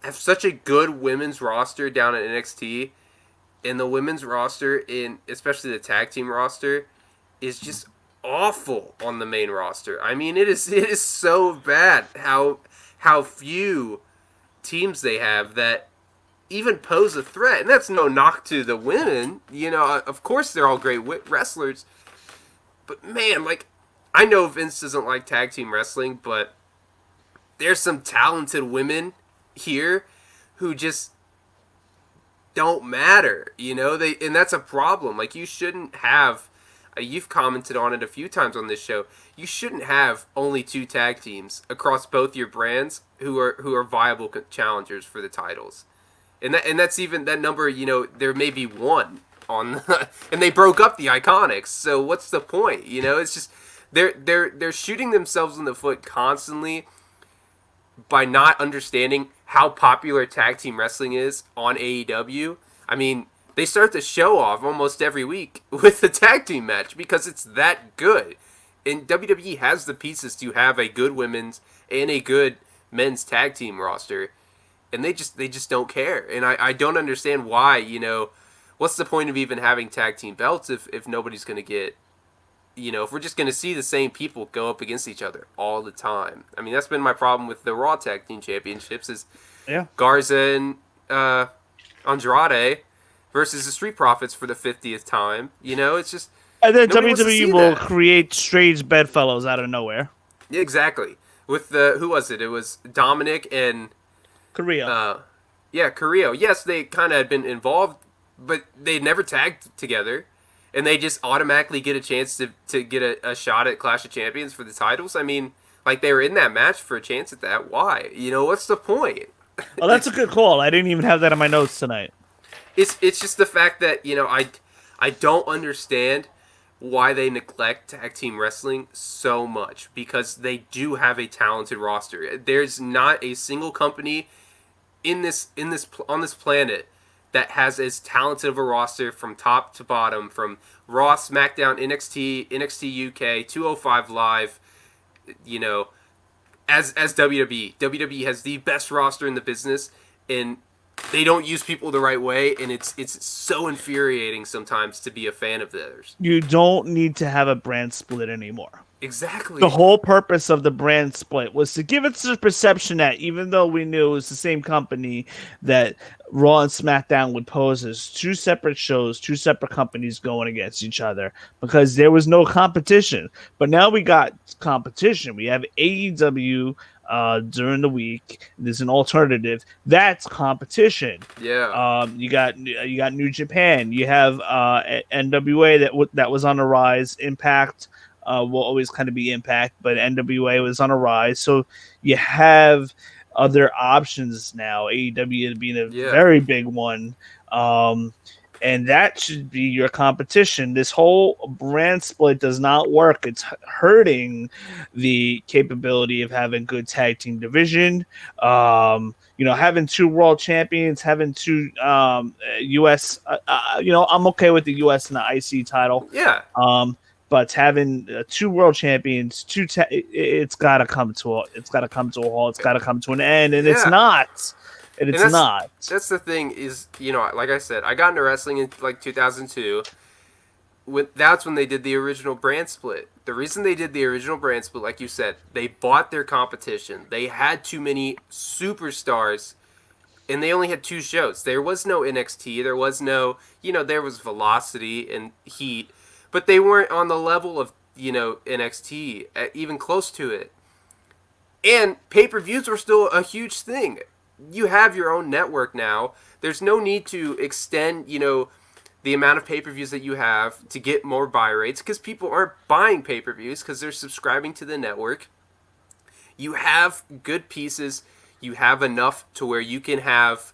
have such a good women's roster down at NXT, and the women's roster, especially the tag team roster, is just awful on the main roster. I mean, it is so bad how few teams they have that even pose a threat. And that's no knock to the women. Of course they're all great wrestlers. But man, I know Vince doesn't like tag team wrestling, but there's some talented women here who just don't matter, and that's a problem. You shouldn't have, you've commented on it a few times on this show, you shouldn't have only two tag teams across both your brands who are viable challengers for the titles. And that's even, that number, there may be one on, and they broke up the Iconics, so what's the point? It's just, they're shooting themselves in the foot constantly by not understanding how popular tag team wrestling is on AEW. I mean, they start the show off almost every week with a tag team match because it's that good. And WWE has the pieces to have a good women's and a good men's tag team roster, and they just don't care. And I don't understand why, what's the point of even having tag team belts if nobody's going to get, if we're just going to see the same people go up against each other all the time. I mean, that's been my problem with the Raw Tag Team Championships is Garza and Andrade versus the Street Profits for the 50th time. You know, it's just And then nobody wants to WWE see will that. create strange bedfellows out of nowhere. Yeah, exactly. With the who was it? It was Dominic and Korea. yeah, Carrillo. Yes, they kind of had been involved, but they never tagged together, and they just automatically get a chance to get a shot at Clash of Champions for the titles. I mean, like they were in that match for a chance at that. Why? You know, what's the point? Oh, that's a good call. I didn't even have that in my notes tonight. It's just the fact that I don't understand why they neglect tag team wrestling so much because they do have a talented roster. There's not a single company in this on this planet that has as talented of a roster from top to bottom, from Raw, SmackDown, NXT UK, 205 Live, you know, as WWE. WWE has the best roster in the business, and they don't use people the right way, and it's so infuriating sometimes to be a fan of theirs. You don't need to have a brand split anymore. Exactly. The whole purpose of the brand split was to give it the perception that even though we knew it was the same company, that Raw and SmackDown would pose as two separate shows, two separate companies going against each other because there was no competition. But now we got competition. We have AEW during the week. There's an alternative. That's competition. Yeah. You got New Japan. You have NWA that was on the rise. Impact will always kind of be Impact, but NWA was on a rise. So you have other options now. AEW being a very big one. And that should be your competition. This whole brand split does not work. It's hurting the capability of having good tag team division. Having two world champions, having two U.S. I'm okay with the U.S. and the IC title. Yeah. But having two world champions, it's got to come to a halt. It's got to come to an end, and it's not. And it's not. That's the thing is, like I said, I got into wrestling in like 2002. That's when they did the original brand split. The reason they did the original brand split, like you said, they bought their competition. They had too many superstars, and they only had two shows. There was no NXT. There was no, there was Velocity and Heat, but they weren't on the level of, NXT, even close to it. And pay-per-views were still a huge thing. You have your own network now. There's no need to extend, the amount of pay-per-views that you have to get more buy rates because people aren't buying pay-per-views because they're subscribing to the network. You have good pieces. You have enough to where you can have,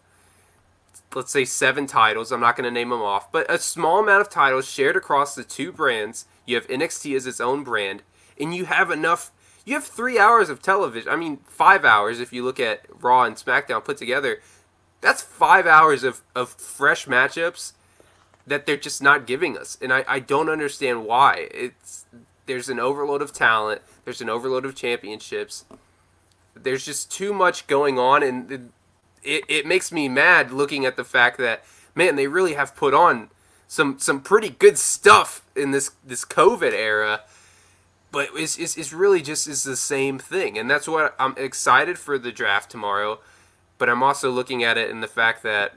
let's say, 7 titles. I'm not going to name them off, but a small amount of titles shared across the two brands. You have NXT as its own brand, and you have enough. You have 3 hours of television. I mean, 5 hours if you look at Raw and SmackDown put together. That's 5 hours of fresh matchups that they're just not giving us. And I don't understand why. There's an overload of talent. There's an overload of championships. There's just too much going on, and it makes me mad looking at the fact that, man, they really have put on some pretty good stuff in this COVID era. But it's really just is the same thing. And that's what I'm excited for the draft tomorrow. But I'm also looking at it in the fact that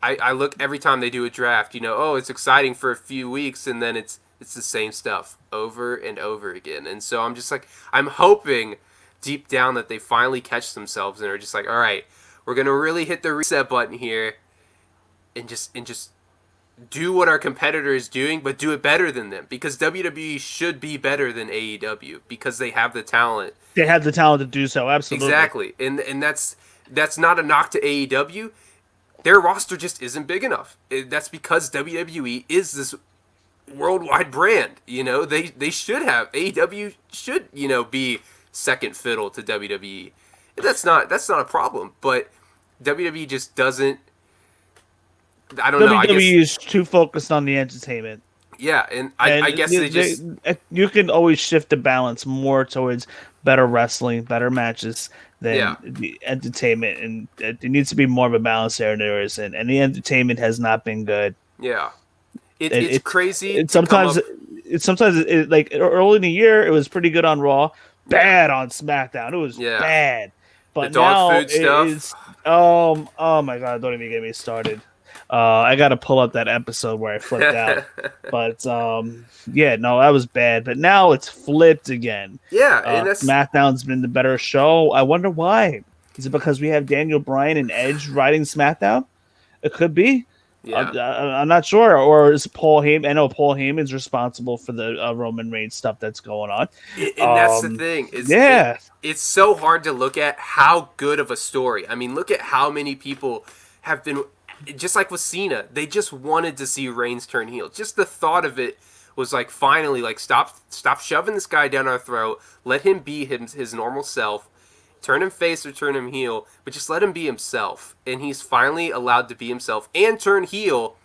I look every time they do a draft, it's exciting for a few weeks and then it's the same stuff over and over again. And so I'm just like, I'm hoping deep down that they finally catch themselves and are just like, all right, we're going to really hit the reset button here and just do what our competitor is doing, but do it better than them. Because WWE should be better than AEW because they have the talent. They have the talent to do so, absolutely. Exactly. And that's not a knock to AEW. Their roster just isn't big enough. That's because WWE is this worldwide brand. They should have. AEW should, be second fiddle to WWE. That's not a problem, but WWE just doesn't. I don't know. WWE is too focused on the entertainment. Yeah, and I guess they just... You can always shift the balance more towards better wrestling, better matches than the entertainment, and there needs to be more of a balance there, and there isn't. And the entertainment has not been good. Yeah, it's crazy. Sometimes like early in the year, it was pretty good on Raw, bad on SmackDown. It was bad, but the dog now food stuff. oh my god! Don't even get me started. I got to pull up that episode where I flipped out. But yeah, no, that was bad. But now it's flipped again. Yeah, and that's SmackDown's been the better show. I wonder why. Is it because we have Daniel Bryan and Edge riding SmackDown? It could be. yeah. I'm not sure. Or is Paul Heyman? I know Paul Heyman's responsible for the Roman Reigns stuff that's going on. And that's the thing is Yeah. it's so hard to look at how good of a story. I mean, look at how many people have been just like with Cena. They just wanted to see Reigns turn heel. Just the thought of it was like finally like stop shoving this guy down our throat. Let him be his normal self. Turn him face or turn him heel, but just let him be himself. And he's finally allowed to be himself and turn heel.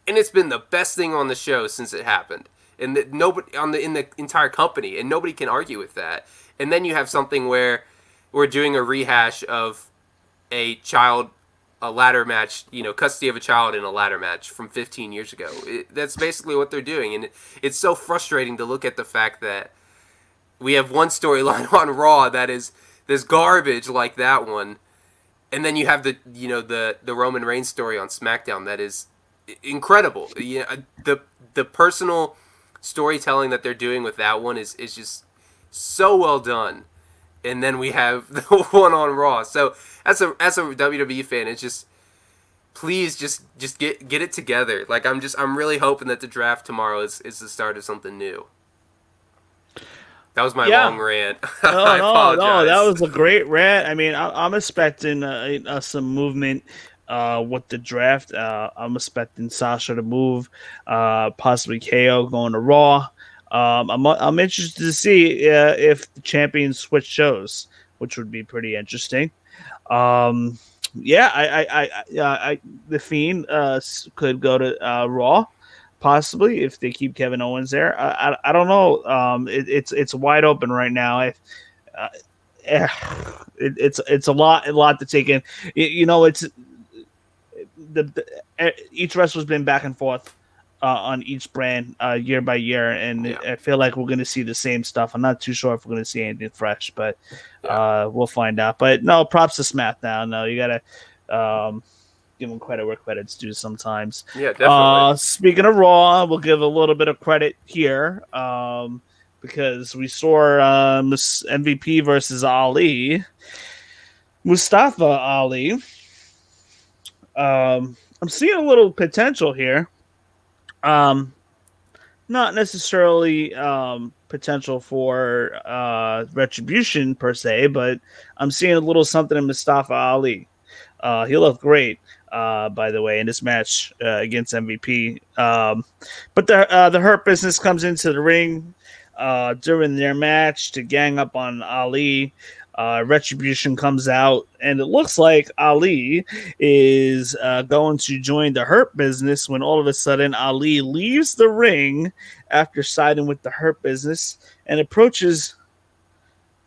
And it's been the best thing on the show since it happened. And that nobody in the entire company, and nobody can argue with that. And then you have something where we're doing a rehash of a ladder match, custody of a child in a ladder match from 15 years ago. That's basically what they're doing, and it's so frustrating to look at the fact that we have one storyline on Raw that is this garbage like that one, and then you have the Roman Reigns story on SmackDown that is incredible. The personal storytelling that they're doing with that one is just so well done. And then we have the one on Raw. So as a WWE fan, it's just please just get it together. Like I'm really hoping that the draft tomorrow is the start of something new. That was my long rant. I apologize. No, that was a great rant. I mean, I'm expecting some movement with the draft. I'm expecting Sasha to move, possibly KO going to Raw. I'm interested to see if the champions switch shows, which would be pretty interesting. Yeah, the Fiend could go to Raw. Possibly if they keep Kevin Owens there. I don't know. It's wide open right now. It's a lot to take in. It's each wrestler's been back and forth on each brand year by year, and I feel like we're going to see the same stuff. I'm not too sure if we're going to see anything fresh, but we'll find out. But no, props to SmackDown. No, you gotta give them credit where credit's due sometimes. Yeah, definitely. Speaking of Raw, we'll give a little bit of credit here because we saw MVP versus Ali. Mustafa Ali. I'm seeing a little potential here. Not necessarily potential for retribution per se, but I'm seeing a little something in Mustafa Ali. He looked great, by the way, in this match against MVP. But the Hurt Business comes into the ring during their match to gang up on Ali. Retribution comes out, and it looks like Ali is going to join the Hurt Business when all of a sudden Ali leaves the ring after siding with the Hurt Business and approaches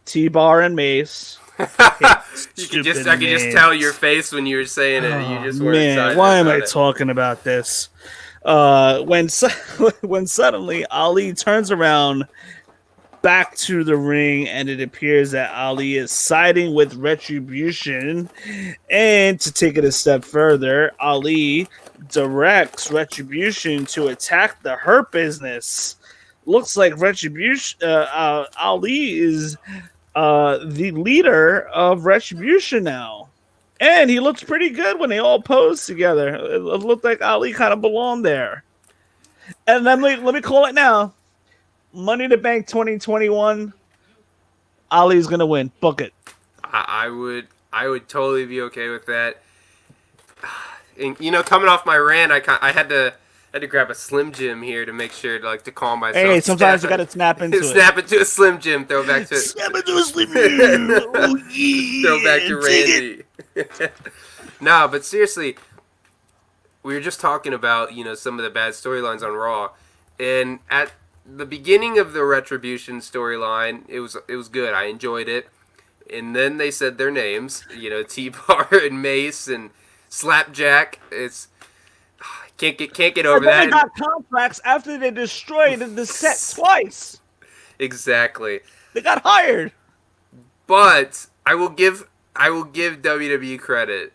T-Bar and Mace. I could just tell your face when you were saying it. You just weren't excited. Why am I talking about this? When suddenly Ali turns around back to the ring, and it appears that Ali is siding with Retribution. And to take it a step further, Ali directs Retribution to attack the Hurt Business. Looks like Retribution, Ali is the leader of Retribution now. And he looks pretty good when they all pose together. It looked like Ali kind of belonged there. And let me call it now. Money in the Bank 2021. Ali's gonna win. Book it. I would totally be okay with that. And, coming off my rant, I had to grab a Slim Jim here to make sure to calm myself. Hey, sometimes you gotta snap into it. Snap into a Slim Jim. Throw back to it. Snap into a Slim Jim. Oh, yeah. Throw back to Randy. No, but seriously, we were just talking about some of the bad storylines on Raw, and at the beginning of the Retribution storyline, it was good. I enjoyed it, and then they said their names. T-Bar and Mace and Slapjack. It's can't get over that. They got contracts after they destroyed the set twice. Exactly. They got hired. But I will give WWE credit.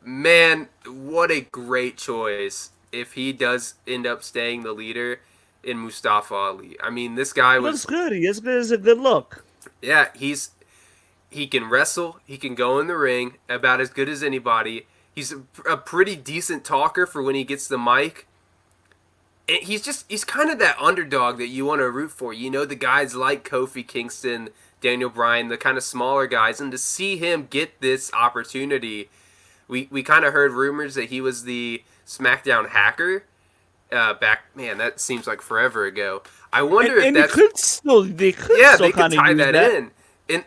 Man, what a great choice if he does end up staying the leader in Mustafa Ali. I mean, this guy He looks was, good. He is good as a good look. yeah, he can wrestle, he can go in the ring about as good as anybody. He's a pretty decent talker for when he gets the mic. And he's kind of that underdog that you want to root for. You know, the guys like Kofi Kingston, Daniel Bryan, the kind of smaller guys, and to see him get this opportunity, we kind of heard rumors that he was the SmackDown hacker back. Man, that seems like forever ago. I wonder if And that's they could yeah, still they could kind of tie use that that. in,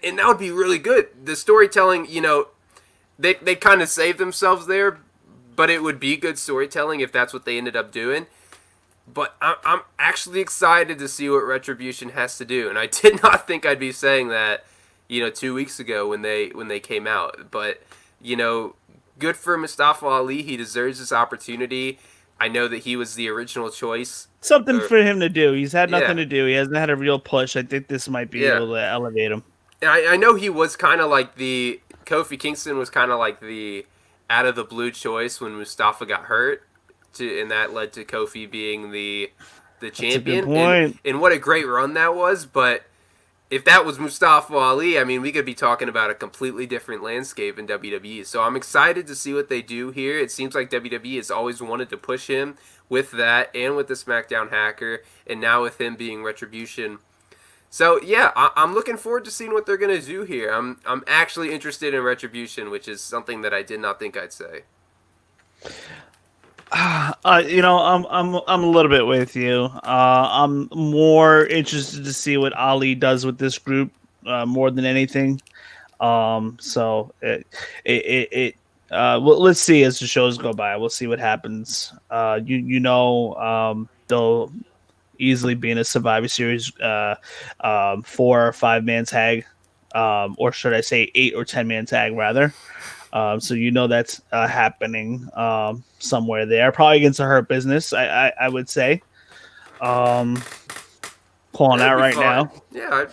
and that would be really good. The storytelling, you know, they kind of saved themselves there, but it would be good storytelling if that's what they ended up doing. But I'm actually excited to see what Retribution has to do, and I did not think I'd be saying that, you know, 2 weeks ago when they came out. But you know, good for Mustafa Ali. He deserves this opportunity. I know that he was the original choice. Something for him to do. He's had nothing Yeah, to do. He hasn't had a real push. I think this might be yeah. able to elevate him. And I know he was kind of like the Kofi Kingston was kind of like the out of the blue choice when Mustafa got hurt, and that led to Kofi being the That's a good champion. point. And what a great run that was. But if that was Mustafa Ali, I mean, we could be talking about a completely different landscape in WWE. So I'm excited to see what they do here. It seems like WWE has always wanted to push him with that and with the SmackDown hacker, and now with him being Retribution. So yeah, I'm looking forward to seeing what they're gonna do here. I'm actually interested in Retribution, which is something that I did not think I'd say. You know, I'm a little bit with you. I'm more interested to see what Ali does with this group more than anything. So well, let's see as the shows go by. We'll see what happens. They'll easily be in a Survivor Series 4 or 5 man tag, or should I say 8 or 10 man tag rather. So that's happening somewhere there, probably against a Hurt Business. I would say. Um, Pulling That'd out be right fun. now. Yeah.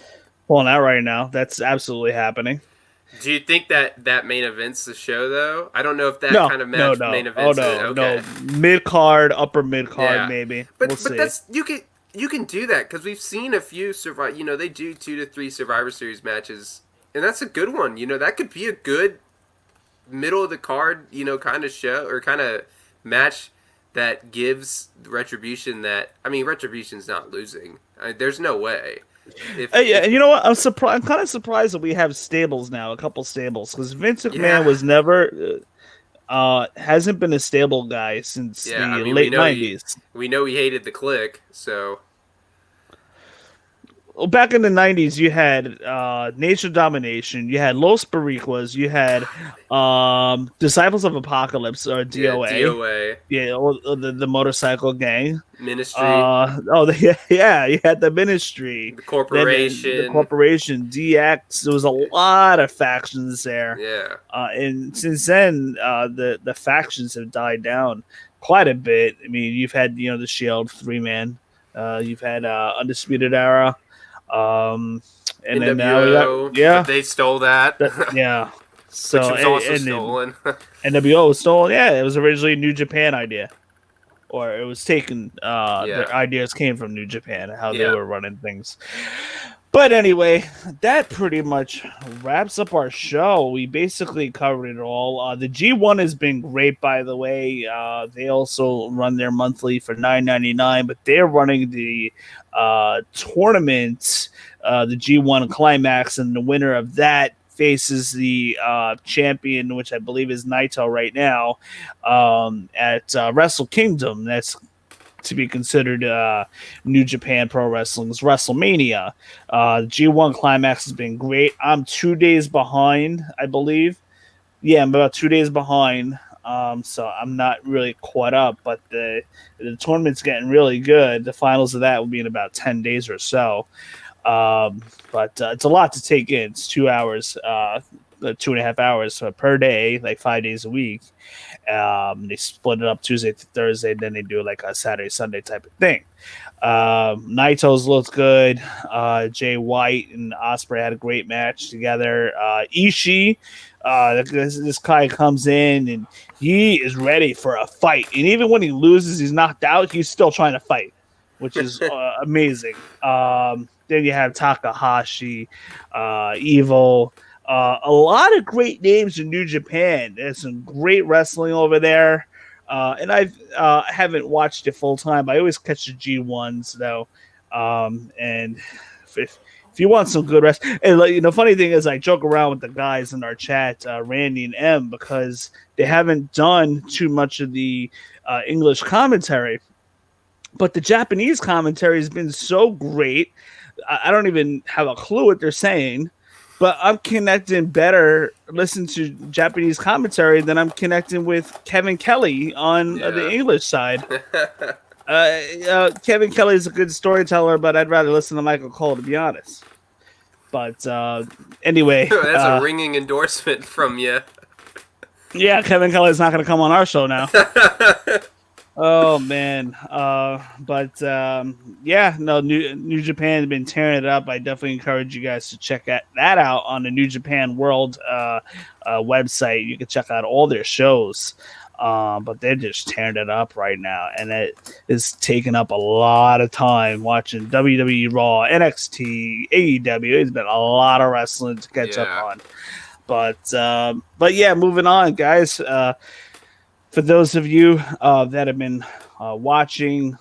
Pulling out right now. That's absolutely happening. Do you think that main events the show though? I don't know if that No, kind of no, match no. main Oh events it. no, Okay. no. Mid card, upper mid card, Yeah. maybe. We'll But see. that's you can do that because we've seen a few survive. You know, they do 2 to 3 Survivor Series matches, and that's a good one. You know, that could be a good middle of the card, you know, kind of show or kind of match that gives Retribution that. I mean, Retribution's not losing. There's no way. Yeah, If and you know what? I'm surprised. I'm kind of surprised that we have stables now, a couple stables, because Vince McMahon yeah, was never, hasn't been a stable guy since yeah. I the mean, we late know '90s. he hated the click, so Well, back in the '90s, you had Nation Domination, you had Los Bariquas, you had Disciples of Apocalypse or yeah, DOA, DOA yeah, or the motorcycle gang. Ministry, Yeah, you had the Ministry, the then the corporation, Corporation, DX. There was a lot of factions there, yeah, and since then, the factions have died down quite a bit. I mean, you've had the Shield 3 man, you've had Undisputed Era. Um, and then now we got NWO, but they stole that, yeah. which So was also and then stolen. NWO was stolen. Yeah, it was originally a New Japan idea, or it was taken. Yeah, Their ideas came from New Japan and how they yeah. were running things. But anyway, that pretty much wraps up our show. We basically covered it all. The G1 has been great, by the way. They also run their monthly for $9.99, but they're running the tournament, the G1 Climax, and the winner of that faces the champion, which I believe is Naito right now, at Wrestle Kingdom. That's to be considered New Japan Pro Wrestling's WrestleMania. G1 Climax has been great. I'm 2 days behind, I believe. Yeah, I'm about 2 days behind. So I'm not really caught up, but the tournament's getting really good. The finals of that will be in about 10 days or so. But it's a lot to take in. It's 2 hours 2.5 hours per day, like 5 days a week. They split it up Tuesday to Thursday, then they do like a Saturday Sunday type of thing. Naito's looked good. Jay White and Ospreay had a great match together. Ishii, this guy comes in and he is ready for a fight. And even when he loses, he's knocked out, he's still trying to fight, which is amazing. Then you have Takahashi, Evil. A lot of great names in New Japan. There's some great wrestling over there. And I haven't watched it full time. I always catch the G1s though. And if you want some good wrestling, and funny thing is, I joke around with the guys in our chat, Randy and M, because they haven't done too much of the English commentary, but the Japanese commentary has been so great. I don't even have a clue what they're saying. But I'm connecting better, listening to Japanese commentary than I'm connecting with Kevin Kelly on the English side. Kevin Kelly is a good storyteller, but I'd rather listen to Michael Cole, to be honest. But anyway. That's a ringing endorsement from you. Yeah, Kevin Kelly's not going to come on our show now. Oh man, New Japan has been tearing it up. I definitely encourage you guys to check that out on the New Japan World website. You can check out all their shows, but they're just tearing it up right now, and it is taking up a lot of time watching WWE Raw, NXT, AEW. It's been a lot of wrestling to catch up on, but yeah, moving on, guys. For those of you that have been watching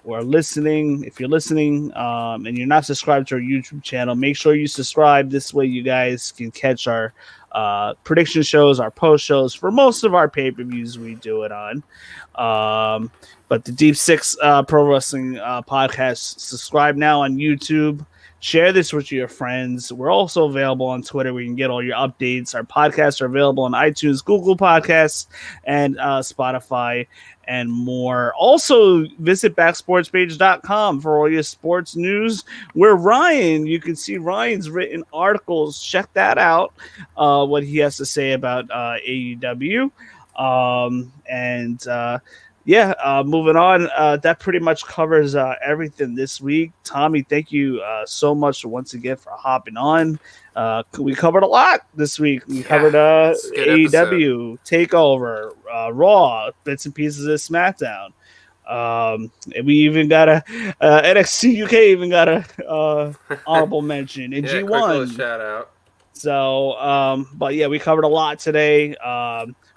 or listening, if you're listening and you're not subscribed to our YouTube channel, make sure you subscribe. This way you guys can catch our prediction shows, our post shows for most of our pay-per-views we do it on. But the Deep Six Pro Wrestling podcast, subscribe now on YouTube. Share this with your friends. We're also available on Twitter where you can get all your updates. Our podcasts are available on iTunes, Google Podcasts, and Spotify, and more. Also, visit backsportspage.com for all your sports news. Where Ryan, you can see Ryan's written articles. Check that out, what he has to say about AEW. Moving on. That pretty much covers everything this week. Tommy, thank you so much once again for hopping on. We covered a lot this week. We covered AEW, Takeover, Raw, bits and pieces of SmackDown. We even got a NXT UK even got a honorable mention in G1. Shout out. So, we covered a lot today.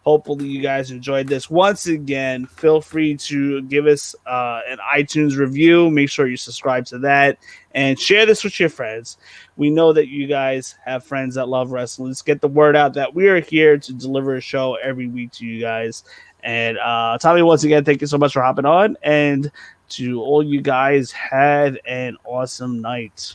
Hopefully you guys enjoyed this. Once again, feel free to give us an iTunes review. Make sure you subscribe to that and share this with your friends. We know that you guys have friends that love wrestling. Let's get the word out that we are here to deliver a show every week to you guys. And Tommy, once again, thank you so much for hopping on. And to all you guys, have an awesome night.